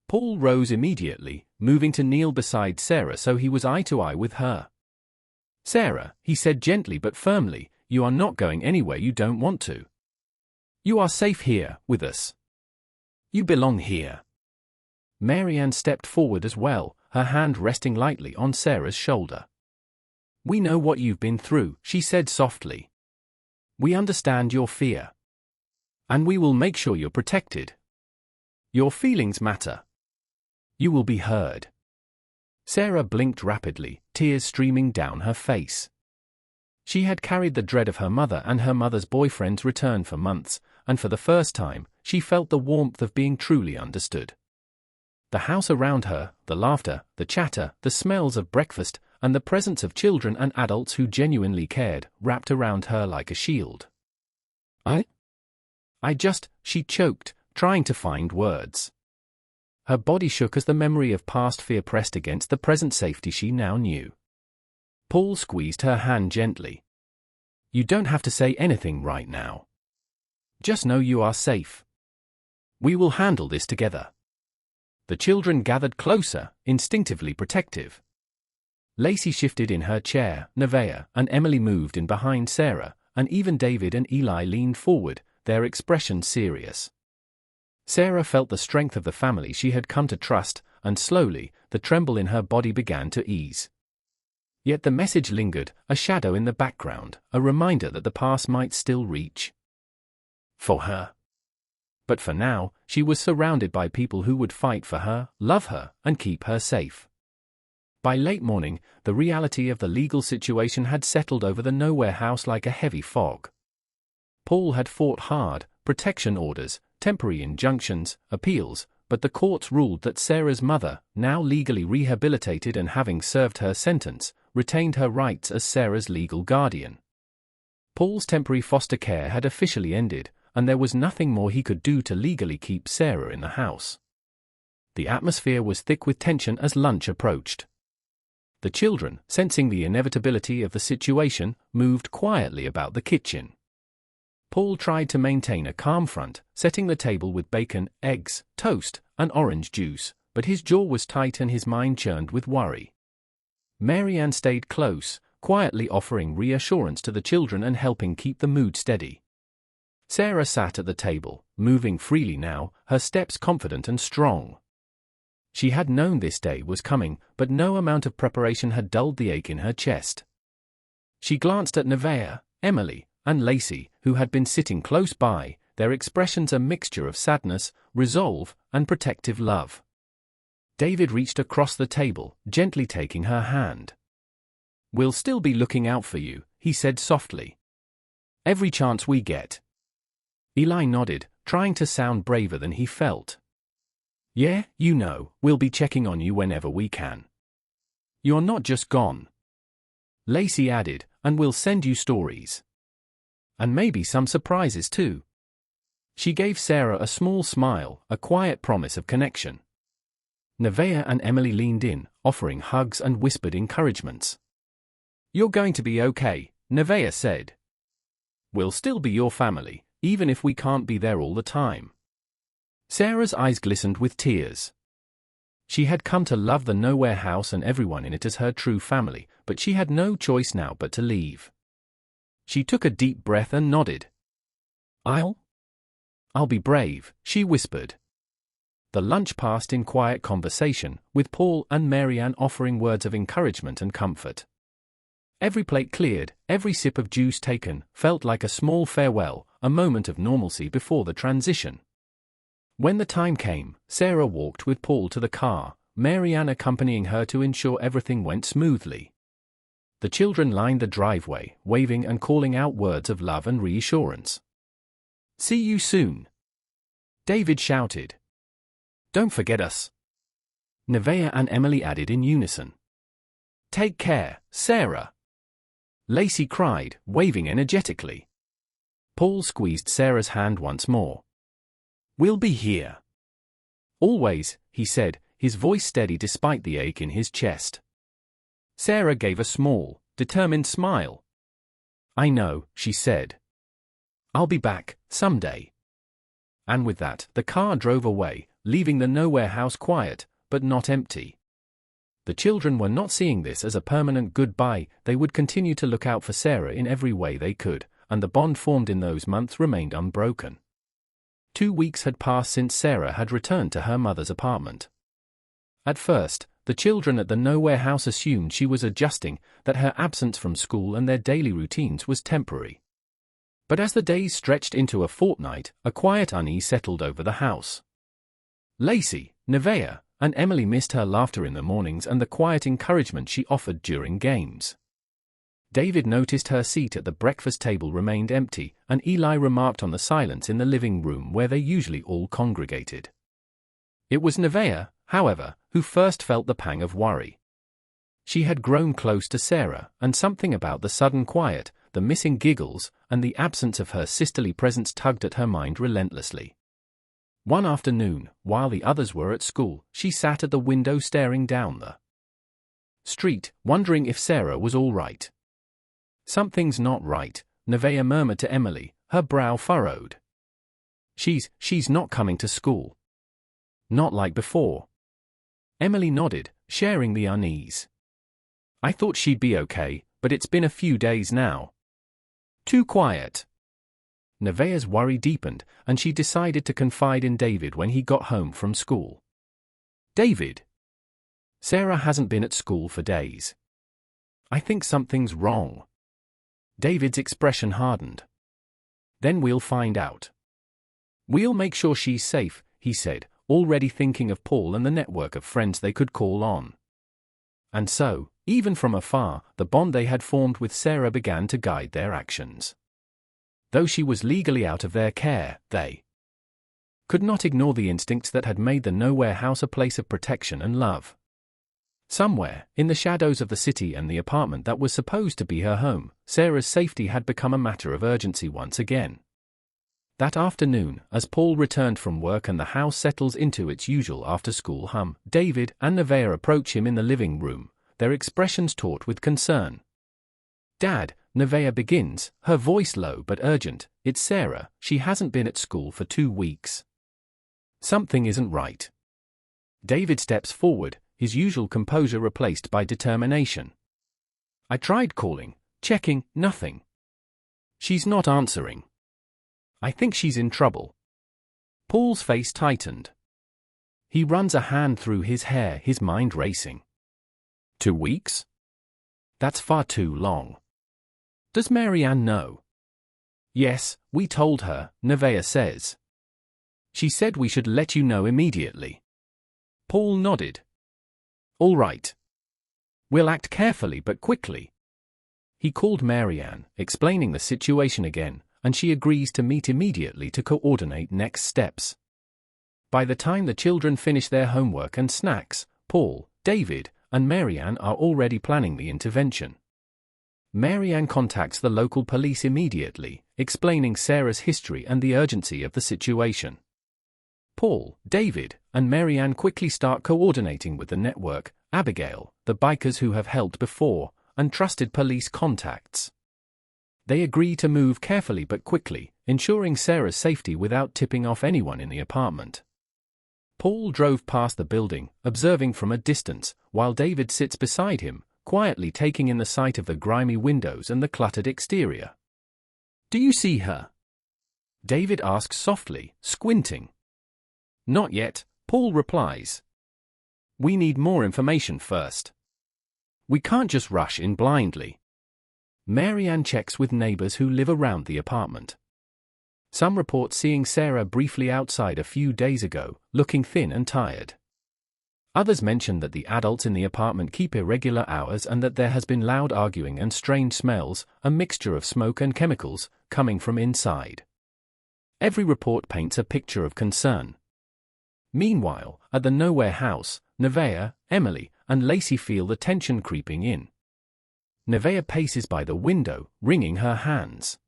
Paul rose immediately, moving to kneel beside Sarah so he was eye to eye with her. "Sarah," he said gently but firmly, "you are not going anywhere you don't want to. You are safe here, with us. You belong here." Mary Ann stepped forward as well, her hand resting lightly on Sarah's shoulder. "We know what you've been through," she said softly. "We understand your fear. And we will make sure you're protected. Your feelings matter. You will be heard." Sarah blinked rapidly, tears streaming down her face. She had carried the dread of her mother and her mother's boyfriend's return for months, and for the first time, she felt the warmth of being truly understood. The house around her, the laughter, the chatter, the smells of breakfast, and the presence of children and adults who genuinely cared, wrapped around her like a shield. She choked, trying to find words. Her body shook as the memory of past fear pressed against the present safety she now knew. Paul squeezed her hand gently. "You don't have to say anything right now. Just know you are safe. We will handle this together." The children gathered closer, instinctively protective. Lacey shifted in her chair, Nevaeh and Emily moved in behind Sarah, and even David and Eli leaned forward, their expressions serious. Sarah felt the strength of the family she had come to trust, and slowly, the tremble in her body began to ease. Yet the message lingered, a shadow in the background, a reminder that the past might still reach for her. But for now, she was surrounded by people who would fight for her, love her, and keep her safe. By late morning, the reality of the legal situation had settled over the Nowhere House like a heavy fog. Paul had fought hard, protection orders, temporary injunctions, appeals, but the courts ruled that Sarah's mother, now legally rehabilitated and having served her sentence, retained her rights as Sarah's legal guardian. Paul's temporary foster care had officially ended, and there was nothing more he could do to legally keep Sarah in the house. The atmosphere was thick with tension as lunch approached. The children, sensing the inevitability of the situation, moved quietly about the kitchen. Paul tried to maintain a calm front, setting the table with bacon, eggs, toast, and orange juice, but his jaw was tight and his mind churned with worry. Mary Ann stayed close, quietly offering reassurance to the children and helping keep the mood steady. Sarah sat at the table, moving freely now, her steps confident and strong. She had known this day was coming, but no amount of preparation had dulled the ache in her chest. She glanced at Nevaeh, Emily, and Lacey, who had been sitting close by, their expressions a mixture of sadness, resolve, and protective love. David reached across the table, gently taking her hand. "We'll still be looking out for you," he said softly. "Every chance we get." Eli nodded, trying to sound braver than he felt. "Yeah, we'll be checking on you whenever we can." You're not just gone. Lacey added, and we'll send you stories. And maybe some surprises too. She gave Sarah a small smile, a quiet promise of connection. Nevaeh and Emily leaned in, offering hugs and whispered encouragements. You're going to be okay, Nevaeh said. We'll still be your family, even if we can't be there all the time. Sarah's eyes glistened with tears. She had come to love the Nowhere house and everyone in it as her true family, but she had no choice now but to leave. She took a deep breath and nodded. I'll be brave, she whispered. The lunch passed in quiet conversation, with Paul and Marianne offering words of encouragement and comfort. Every plate cleared, every sip of juice taken, felt like a small farewell, a moment of normalcy before the transition. When the time came, Sarah walked with Paul to the car, Marianne accompanying her to ensure everything went smoothly. The children lined the driveway, waving and calling out words of love and reassurance. See you soon. David shouted. Don't forget us. Nevaeh and Emily added in unison. Take care, Sarah. Lacey cried, waving energetically. Paul squeezed Sarah's hand once more. We'll be here. Always, he said, his voice steady despite the ache in his chest. Sarah gave a small, determined smile. I know, she said. I'll be back, someday. And with that, the car drove away, leaving the Nowhere house quiet, but not empty. The children were not seeing this as a permanent goodbye. They would continue to look out for Sarah in every way they could, and the bond formed in those months remained unbroken. 2 weeks had passed since Sarah had returned to her mother's apartment. At first, the children at the Nowhere house assumed she was adjusting, that her absence from school and their daily routines was temporary. But as the days stretched into a fortnight, a quiet unease settled over the house. Lacey, Nevaeh, and Emily missed her laughter in the mornings and the quiet encouragement she offered during games. David noticed her seat at the breakfast table remained empty, and Eli remarked on the silence in the living room where they usually all congregated. It was Nevaeh, however, who first felt the pang of worry. She had grown close to Sarah, and something about the sudden quiet, the missing giggles, and the absence of her sisterly presence tugged at her mind relentlessly. One afternoon, while the others were at school, she sat at the window staring down the street, wondering if Sarah was all right. Something's not right, Nevaeh murmured to Emily, her brow furrowed. She's not coming to school. Not like before. Emily nodded, sharing the unease. I thought she'd be okay, but it's been a few days now. Too quiet. Nevaeh's worry deepened, and she decided to confide in David when he got home from school. David. Sarah hasn't been at school for days. I think something's wrong. David's expression hardened. Then we'll find out. We'll make sure she's safe, he said, already thinking of Paul and the network of friends they could call on. And so, even from afar, the bond they had formed with Sarah began to guide their actions. Though she was legally out of their care, they could not ignore the instincts that had made the Nowhere house a place of protection and love. Somewhere, in the shadows of the city and the apartment that was supposed to be her home, Sarah's safety had become a matter of urgency once again. That afternoon, as Paul returned from work and the house settles into its usual after-school hum, David and Nevaeh approach him in the living room, their expressions taut with concern. Dad, Nevaeh begins, her voice low but urgent, it's Sarah, she hasn't been at school for 2 weeks. Something isn't right. David steps forward, his usual composure replaced by determination. I tried calling, checking, nothing. She's not answering. I think she's in trouble. Paul's face tightened. He runs a hand through his hair, his mind racing. 2 weeks? That's far too long. Does Marianne know? Yes, we told her, Nevaeh says. She said we should let you know immediately. Paul nodded. All right. We'll act carefully but quickly. He called Marianne, explaining the situation again, and she agrees to meet immediately to coordinate next steps. By the time the children finish their homework and snacks, Paul, David, and Marianne are already planning the intervention. Marianne contacts the local police immediately, explaining Sarah's history and the urgency of the situation. Paul, David, and Marianne quickly start coordinating with the network, Abigail, the bikers who have helped before, and trusted police contacts. They agree to move carefully but quickly, ensuring Sarah's safety without tipping off anyone in the apartment. Paul drove past the building, observing from a distance, while David sits beside him, quietly taking in the sight of the grimy windows and the cluttered exterior. "Do you see her?" David asks softly, squinting. "Not yet," Paul replies. "We need more information first. We can't just rush in blindly." Marianne checks with neighbors who live around the apartment. Some report seeing Sarah briefly outside a few days ago, looking thin and tired. Others mention that the adults in the apartment keep irregular hours and that there has been loud arguing and strange smells, a mixture of smoke and chemicals, coming from inside. Every report paints a picture of concern. Meanwhile, at the Nowhere house, Nevaeh, Emily, and Lacey feel the tension creeping in. Nevaeh paces by the window, wringing her hands.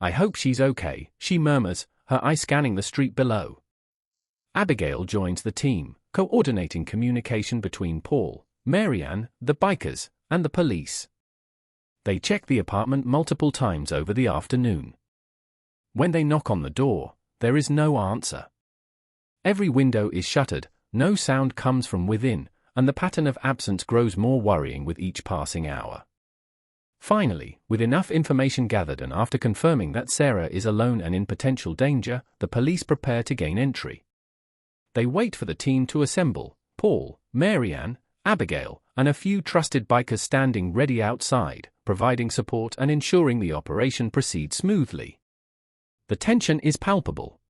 "I hope she's okay," she murmurs, her eyes scanning the street below. Abigail joins the team, coordinating communication between Paul, Marianne, the bikers, and the police. They check the apartment multiple times over the afternoon. When they knock on the door, there is no answer. Every window is shuttered, no sound comes from within, and the pattern of absence grows more worrying with each passing hour. Finally, with enough information gathered and after confirming that Sarah is alone and in potential danger, the police prepare to gain entry. They wait for the team to assemble, Paul, Marianne, Abigail, and a few trusted bikers standing ready outside, providing support and ensuring the operation proceeds smoothly. The tension is palpable.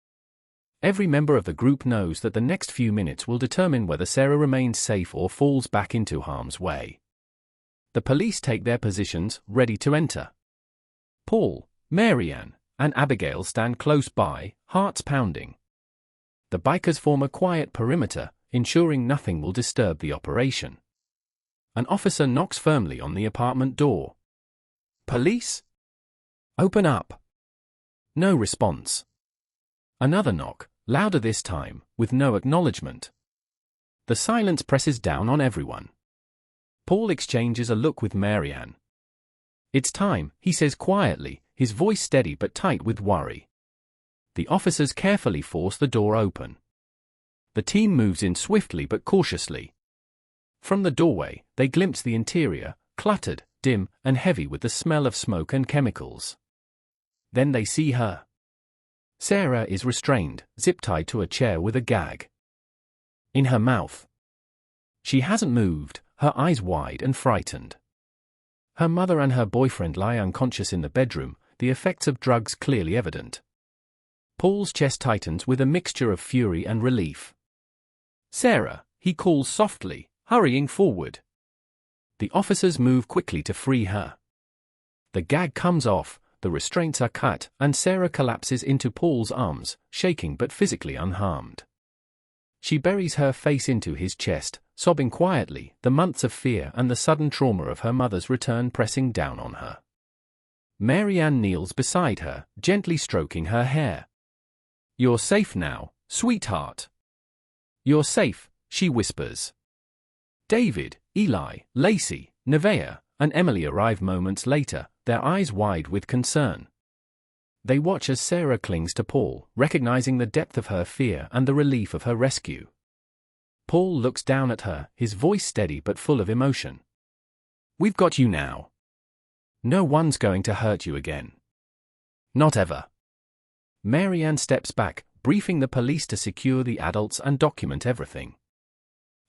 Every member of the group knows that the next few minutes will determine whether Sarah remains safe or falls back into harm's way. The police take their positions, ready to enter. Paul, Marianne, and Abigail stand close by, hearts pounding. The bikers form a quiet perimeter, ensuring nothing will disturb the operation. An officer knocks firmly on the apartment door. "Police? Open up." No response. Another knock, louder this time, with no acknowledgement. The silence presses down on everyone. Paul exchanges a look with Marianne. "It's time," he says quietly, his voice steady but tight with worry. The officers carefully force the door open. The team moves in swiftly but cautiously. From the doorway, they glimpse the interior, cluttered, dim, and heavy with the smell of smoke and chemicals. Then they see her. Sarah is restrained, zip-tied to a chair with a gag in her mouth. She hasn't moved, her eyes wide and frightened. Her mother and her boyfriend lie unconscious in the bedroom, the effects of drugs clearly evident. Paul's chest tightens with a mixture of fury and relief. "Sarah," he calls softly, hurrying forward. The officers move quickly to free her. The gag comes off, the restraints are cut, and Sarah collapses into Paul's arms, shaking but physically unharmed. She buries her face into his chest, sobbing quietly, the months of fear and the sudden trauma of her mother's return pressing down on her. Marianne kneels beside her, gently stroking her hair. "You're safe now, sweetheart. You're safe," she whispers. David, Eli, Lacey, Nevaeh, and Emily arrive moments later, their eyes wide with concern. They watch as Sarah clings to Paul, recognizing the depth of her fear and the relief of her rescue. Paul looks down at her, his voice steady but full of emotion. "We've got you now. No one's going to hurt you again. Not ever." Marianne steps back, briefing the police to secure the adults and document everything.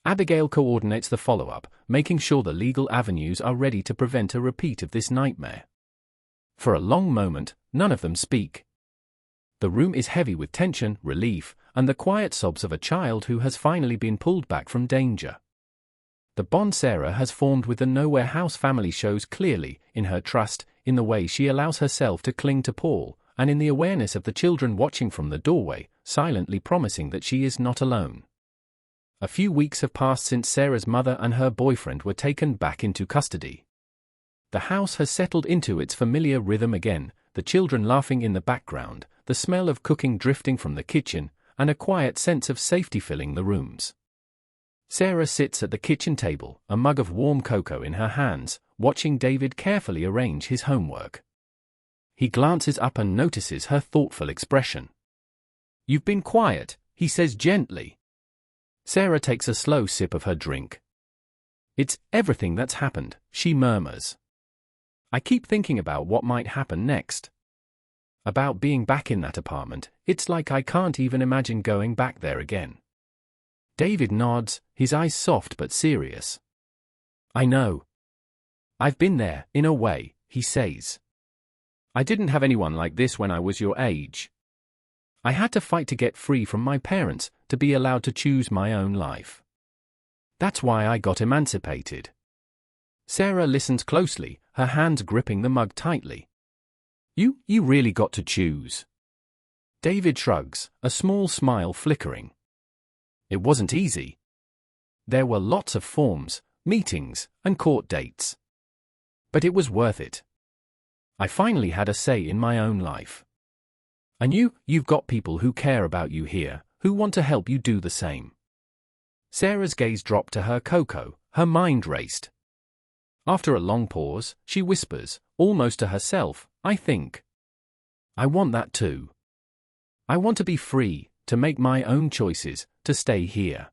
Abigail coordinates the follow-up, making sure the legal avenues are ready to prevent a repeat of this nightmare. For a long moment, none of them speak. The room is heavy with tension, relief, and the quiet sobs of a child who has finally been pulled back from danger. The bond Sarah has formed with the Nowhere House family shows clearly, in her trust, in the way she allows herself to cling to Paul, and in the awareness of the children watching from the doorway, silently promising that she is not alone. A few weeks have passed since Sarah's mother and her boyfriend were taken back into custody. The house has settled into its familiar rhythm again, the children laughing in the background, the smell of cooking drifting from the kitchen, and a quiet sense of safety filling the rooms. Sarah sits at the kitchen table, a mug of warm cocoa in her hands, watching David carefully arrange his homework. He glances up and notices her thoughtful expression. "You've been quiet," he says gently. Sarah takes a slow sip of her drink. "It's everything that's happened," she murmurs. "I keep thinking about what might happen next. About being back in that apartment. It's like I can't even imagine going back there again." David nods, his eyes soft but serious. "I know. I've been there, in a way," he says. "I didn't have anyone like this when I was your age. I had to fight to get free from my parents, to be allowed to choose my own life. That's why I got emancipated." Sarah listens closely, her hands gripping the mug tightly. You really got to choose." David shrugs, a small smile flickering. "It wasn't easy. There were lots of forms, meetings, and court dates. But it was worth it. I finally had a say in my own life. And you've got people who care about you here, who want to help you do the same." Sarah's gaze dropped to her cocoa, her mind raced. After a long pause, she whispers, almost to herself, "I think I want that too. I want to be free, to make my own choices, to stay here."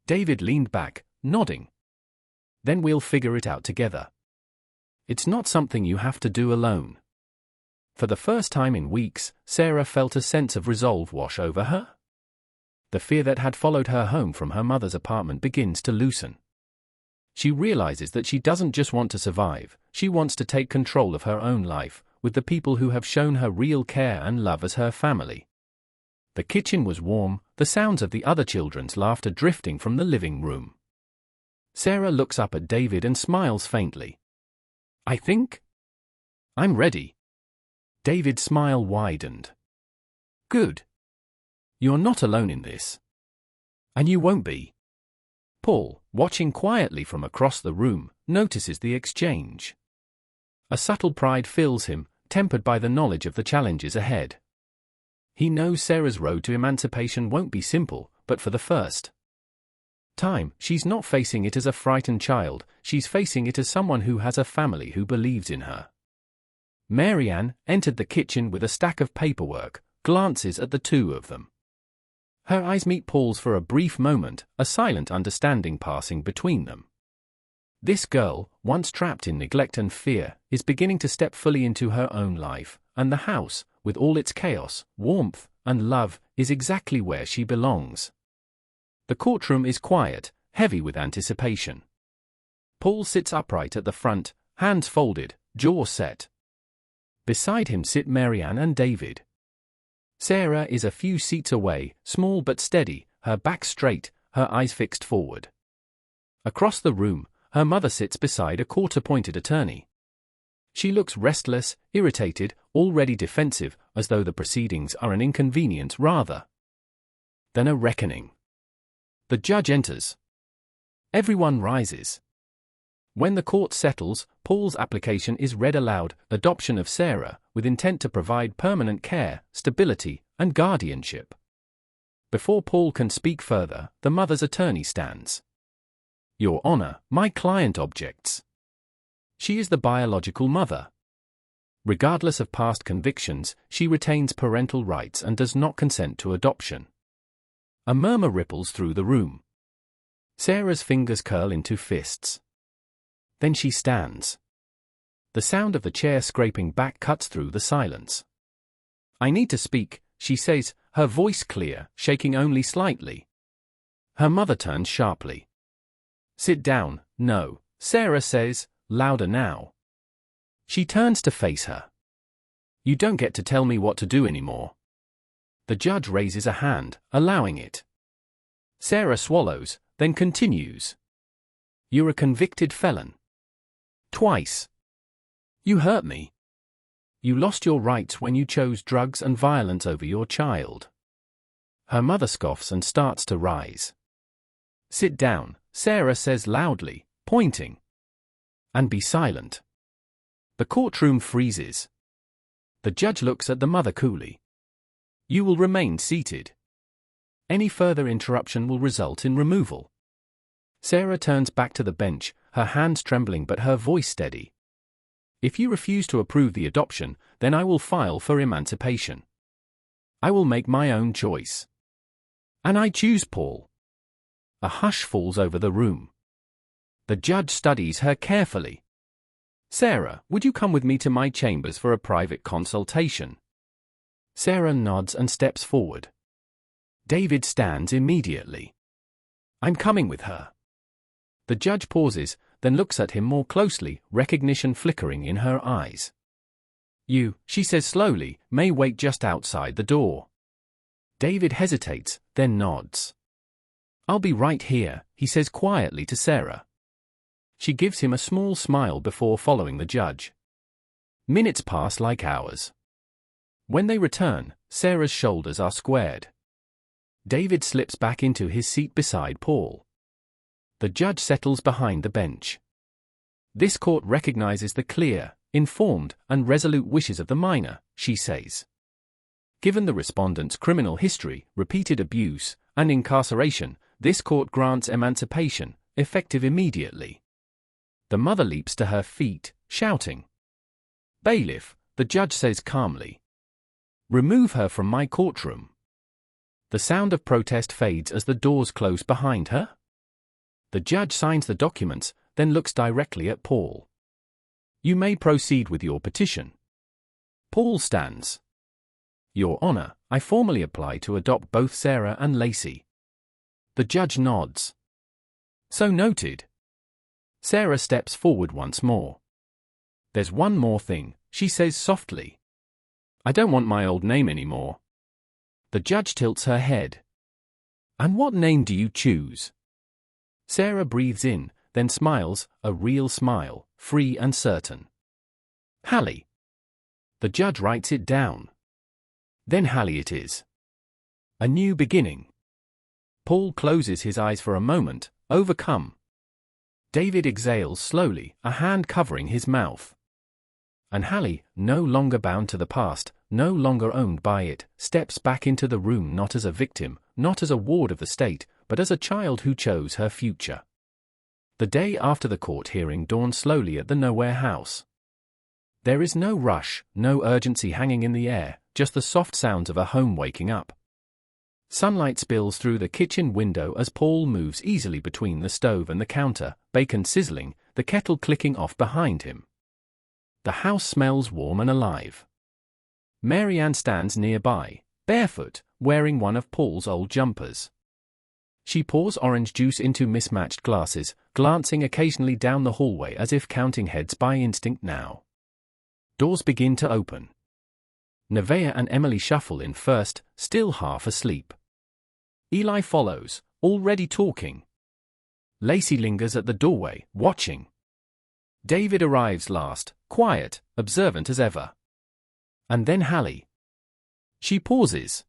David leaned back, nodding. "Then we'll figure it out together. It's not something you have to do alone." For the first time in weeks, Sarah felt a sense of resolve wash over her. The fear that had followed her home from her mother's apartment begins to loosen. She realizes that she doesn't just want to survive, she wants to take control of her own life, with the people who have shown her real care and love as her family. The kitchen was warm, the sounds of the other children's laughter drifting from the living room. Sarah looks up at David and smiles faintly. "I think I'm ready." David's smile widened. "Good. You're not alone in this. And you won't be." Paul, watching quietly from across the room, notices the exchange. A subtle pride fills him, tempered by the knowledge of the challenges ahead. He knows Sarah's road to emancipation won't be simple, but for the first time, she's not facing it as a frightened child, she's facing it as someone who has a family who believes in her. Mary Ann entered the kitchen with a stack of paperwork, glances at the two of them. Her eyes meet Paul's for a brief moment, a silent understanding passing between them. This girl, once trapped in neglect and fear, is beginning to step fully into her own life, and the house, with all its chaos, warmth, and love, is exactly where she belongs. The courtroom is quiet, heavy with anticipation. Paul sits upright at the front, hands folded, jaw set. Beside him sit Mary Ann and David. Sarah is a few seats away, small but steady, her back straight, her eyes fixed forward. Across the room, her mother sits beside a court-appointed attorney. She looks restless, irritated, already defensive, as though the proceedings are an inconvenience rather than a reckoning. The judge enters. Everyone rises. When the court settles, Paul's application is read aloud, adoption of Sarah, with intent to provide permanent care, stability, and guardianship. Before Paul can speak further, the mother's attorney stands. "Your Honor, my client objects. She is the biological mother. Regardless of past convictions, she retains parental rights and does not consent to adoption." A murmur ripples through the room. Sarah's fingers curl into fists. Then she stands. The sound of the chair scraping back cuts through the silence. "I need to speak," she says, her voice clear, shaking only slightly. Her mother turns sharply. "Sit down." "No," Sarah says, louder now. She turns to face her. "You don't get to tell me what to do anymore." The judge raises a hand, allowing it. Sarah swallows, then continues. "You're a convicted felon. Twice. You hurt me. You lost your rights when you chose drugs and violence over your child." Her mother scoffs and starts to rise. Sit down, Sarah says loudly, pointing. And be silent. The courtroom freezes. The judge looks at the mother coolly. You will remain seated. Any further interruption will result in removal. Sarah turns back to the bench, her hands trembling but her voice steady. If you refuse to approve the adoption, then I will file for emancipation. I will make my own choice. And I choose Paul. A hush falls over the room. The judge studies her carefully. Sarah, would you come with me to my chambers for a private consultation? Sarah nods and steps forward. David stands immediately. I'm coming with her. The judge pauses, then looks at him more closely, recognition flickering in her eyes. You, she says slowly, may wait just outside the door. David hesitates, then nods. I'll be right here, he says quietly to Sarah. She gives him a small smile before following the judge. Minutes pass like hours. When they return, Sarah's shoulders are squared. David slips back into his seat beside Paul. The judge settles behind the bench. This court recognizes the clear, informed, and resolute wishes of the minor, she says. Given the respondent's criminal history, repeated abuse, and incarceration, this court grants emancipation, effective immediately. The mother leaps to her feet, shouting. Bailiff, the judge says calmly. Remove her from my courtroom. The sound of protest fades as the doors close behind her. The judge signs the documents, then looks directly at Paul. You may proceed with your petition. Paul stands. Your Honor, I formally apply to adopt both Sarah and Lacey. The judge nods. So noted. Sarah steps forward once more. There's one more thing, she says softly. I don't want my old name anymore. The judge tilts her head. And what name do you choose? Sarah breathes in, then smiles, a real smile, free and certain. Hallie. The judge writes it down. Then Hallie it is. A new beginning. Paul closes his eyes for a moment, overcome. David exhales slowly, a hand covering his mouth. And Hallie, no longer bound to the past, no longer owned by it, steps back into the room not as a victim, not as a ward of the state, but as a child who chose her future. The day after the court hearing dawns slowly at the Nowhere house. There is no rush, no urgency hanging in the air, just the soft sounds of a home waking up. Sunlight spills through the kitchen window as Paul moves easily between the stove and the counter, bacon sizzling, the kettle clicking off behind him. The house smells warm and alive. Mary Ann stands nearby, barefoot, wearing one of Paul's old jumpers. She pours orange juice into mismatched glasses, glancing occasionally down the hallway as if counting heads by instinct now. Doors begin to open. Nevaeh and Emily shuffle in first, still half asleep. Eli follows, already talking. Lacey lingers at the doorway, watching. David arrives last, quiet, observant as ever. And then Hallie. She pauses.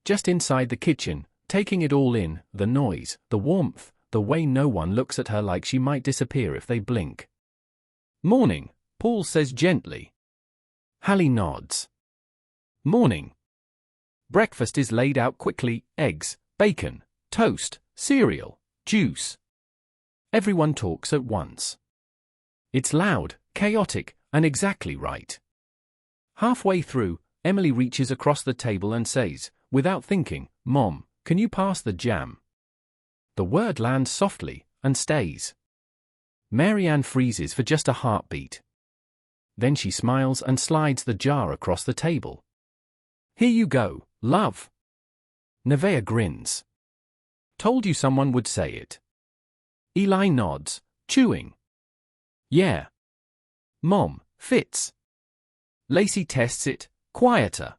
Just inside the kitchen, taking it all in, the noise, the warmth, the way no one looks at her like she might disappear if they blink. Morning, Paul says gently. Hallie nods. Morning. Breakfast is laid out quickly, eggs, bacon, toast, cereal, juice. Everyone talks at once. It's loud, chaotic, and exactly right. Halfway through, Emily reaches across the table and says, without thinking, Mom, can you pass the jam? The word lands softly, and stays. Mary Ann freezes for just a heartbeat. Then she smiles and slides the jar across the table. Here you go, love. Nevaeh grins. Told you someone would say it. Eli nods, chewing. Yeah. Mom, fits. Lacey tests it, quieter.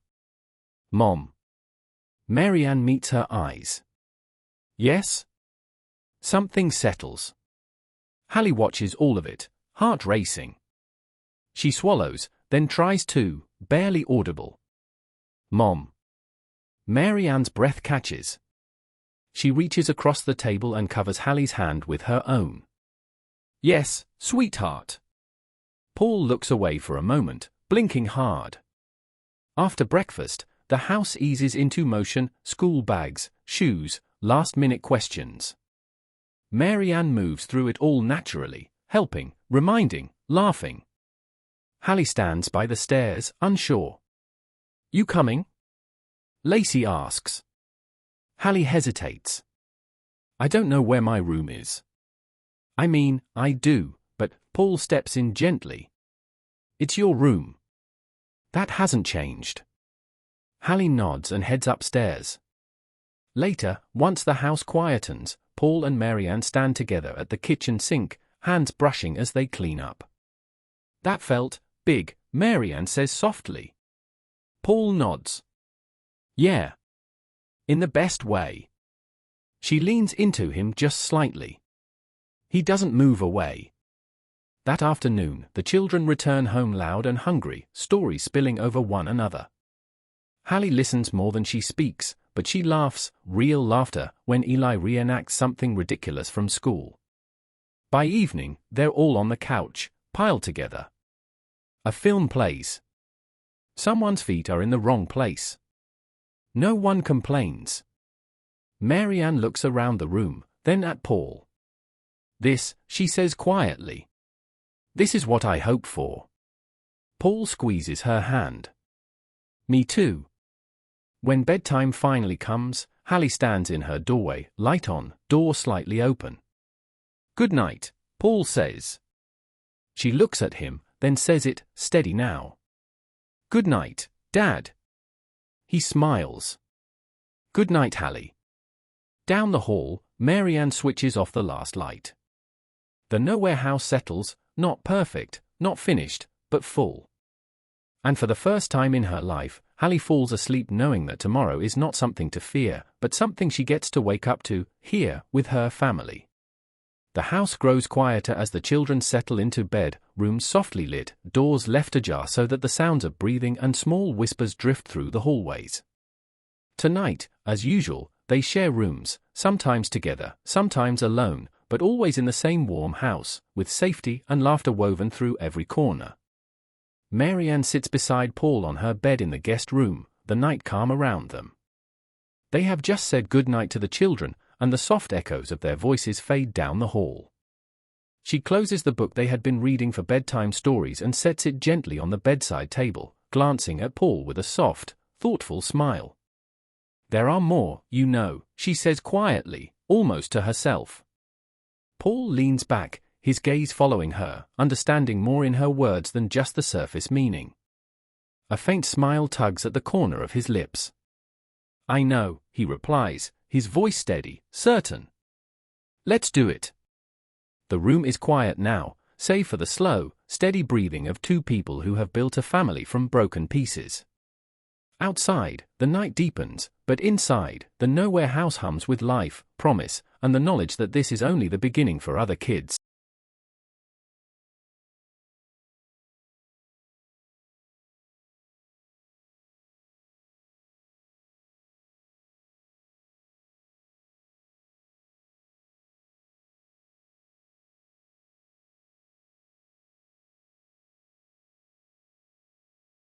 Mom. Mary Ann meets her eyes. Yes? Something settles. Hallie watches all of it, heart racing. She swallows, then tries to, barely audible. Mom. Mary Ann's breath catches. She reaches across the table and covers Hallie's hand with her own. Yes, sweetheart. Paul looks away for a moment, blinking hard. After breakfast, the house eases into motion, school bags, shoes, last-minute questions. Mary Ann moves through it all naturally, helping, reminding, laughing. Hallie stands by the stairs, unsure. You coming? Lacey asks. Hallie hesitates. I don't know where my room is. I mean, I do, but Paul steps in gently. It's your room. That hasn't changed. Hallie nods and heads upstairs. Later, once the house quietens, Paul and Mary Ann stand together at the kitchen sink, hands brushing as they clean up. That felt big, Mary Ann says softly. Paul nods. Yeah. In the best way. She leans into him just slightly. He doesn't move away. That afternoon, the children return home loud and hungry, stories spilling over one another. Hallie listens more than she speaks, but she laughs, real laughter, when Eli reenacts something ridiculous from school. By evening, they're all on the couch, piled together. A film plays. Someone's feet are in the wrong place. No one complains. Mary Ann looks around the room, then at Paul. This, she says quietly. This is what I hope for. Paul squeezes her hand. Me too. When bedtime finally comes, Hallie stands in her doorway, light on, door slightly open. Good night, Paul says. She looks at him, then says it, steady now. Good night, Dad. He smiles. Good night, Hallie. Down the hall, Mary Ann switches off the last light. The nowhere house settles, not perfect, not finished, but full. And for the first time in her life, Hallie falls asleep knowing that tomorrow is not something to fear, but something she gets to wake up to, here, with her family. The house grows quieter as the children settle into bed, rooms softly lit, doors left ajar so that the sounds of breathing and small whispers drift through the hallways. Tonight, as usual, they share rooms, sometimes together, sometimes alone, but always in the same warm house, with safety and laughter woven through every corner. Mary Ann sits beside Paul on her bed in the guest room, the night calm around them. They have just said good night to the children, and the soft echoes of their voices fade down the hall. She closes the book they had been reading for bedtime stories and sets it gently on the bedside table, glancing at Paul with a soft, thoughtful smile. There are more, you know, she says quietly, almost to herself. Paul leans back, his gaze following her, understanding more in her words than just the surface meaning. A faint smile tugs at the corner of his lips. I know, he replies, his voice steady, certain. Let's do it. The room is quiet now, save for the slow, steady breathing of two people who have built a family from broken pieces. Outside, the night deepens, but inside, the nowhere house hums with life, promise, and the knowledge that this is only the beginning for other kids.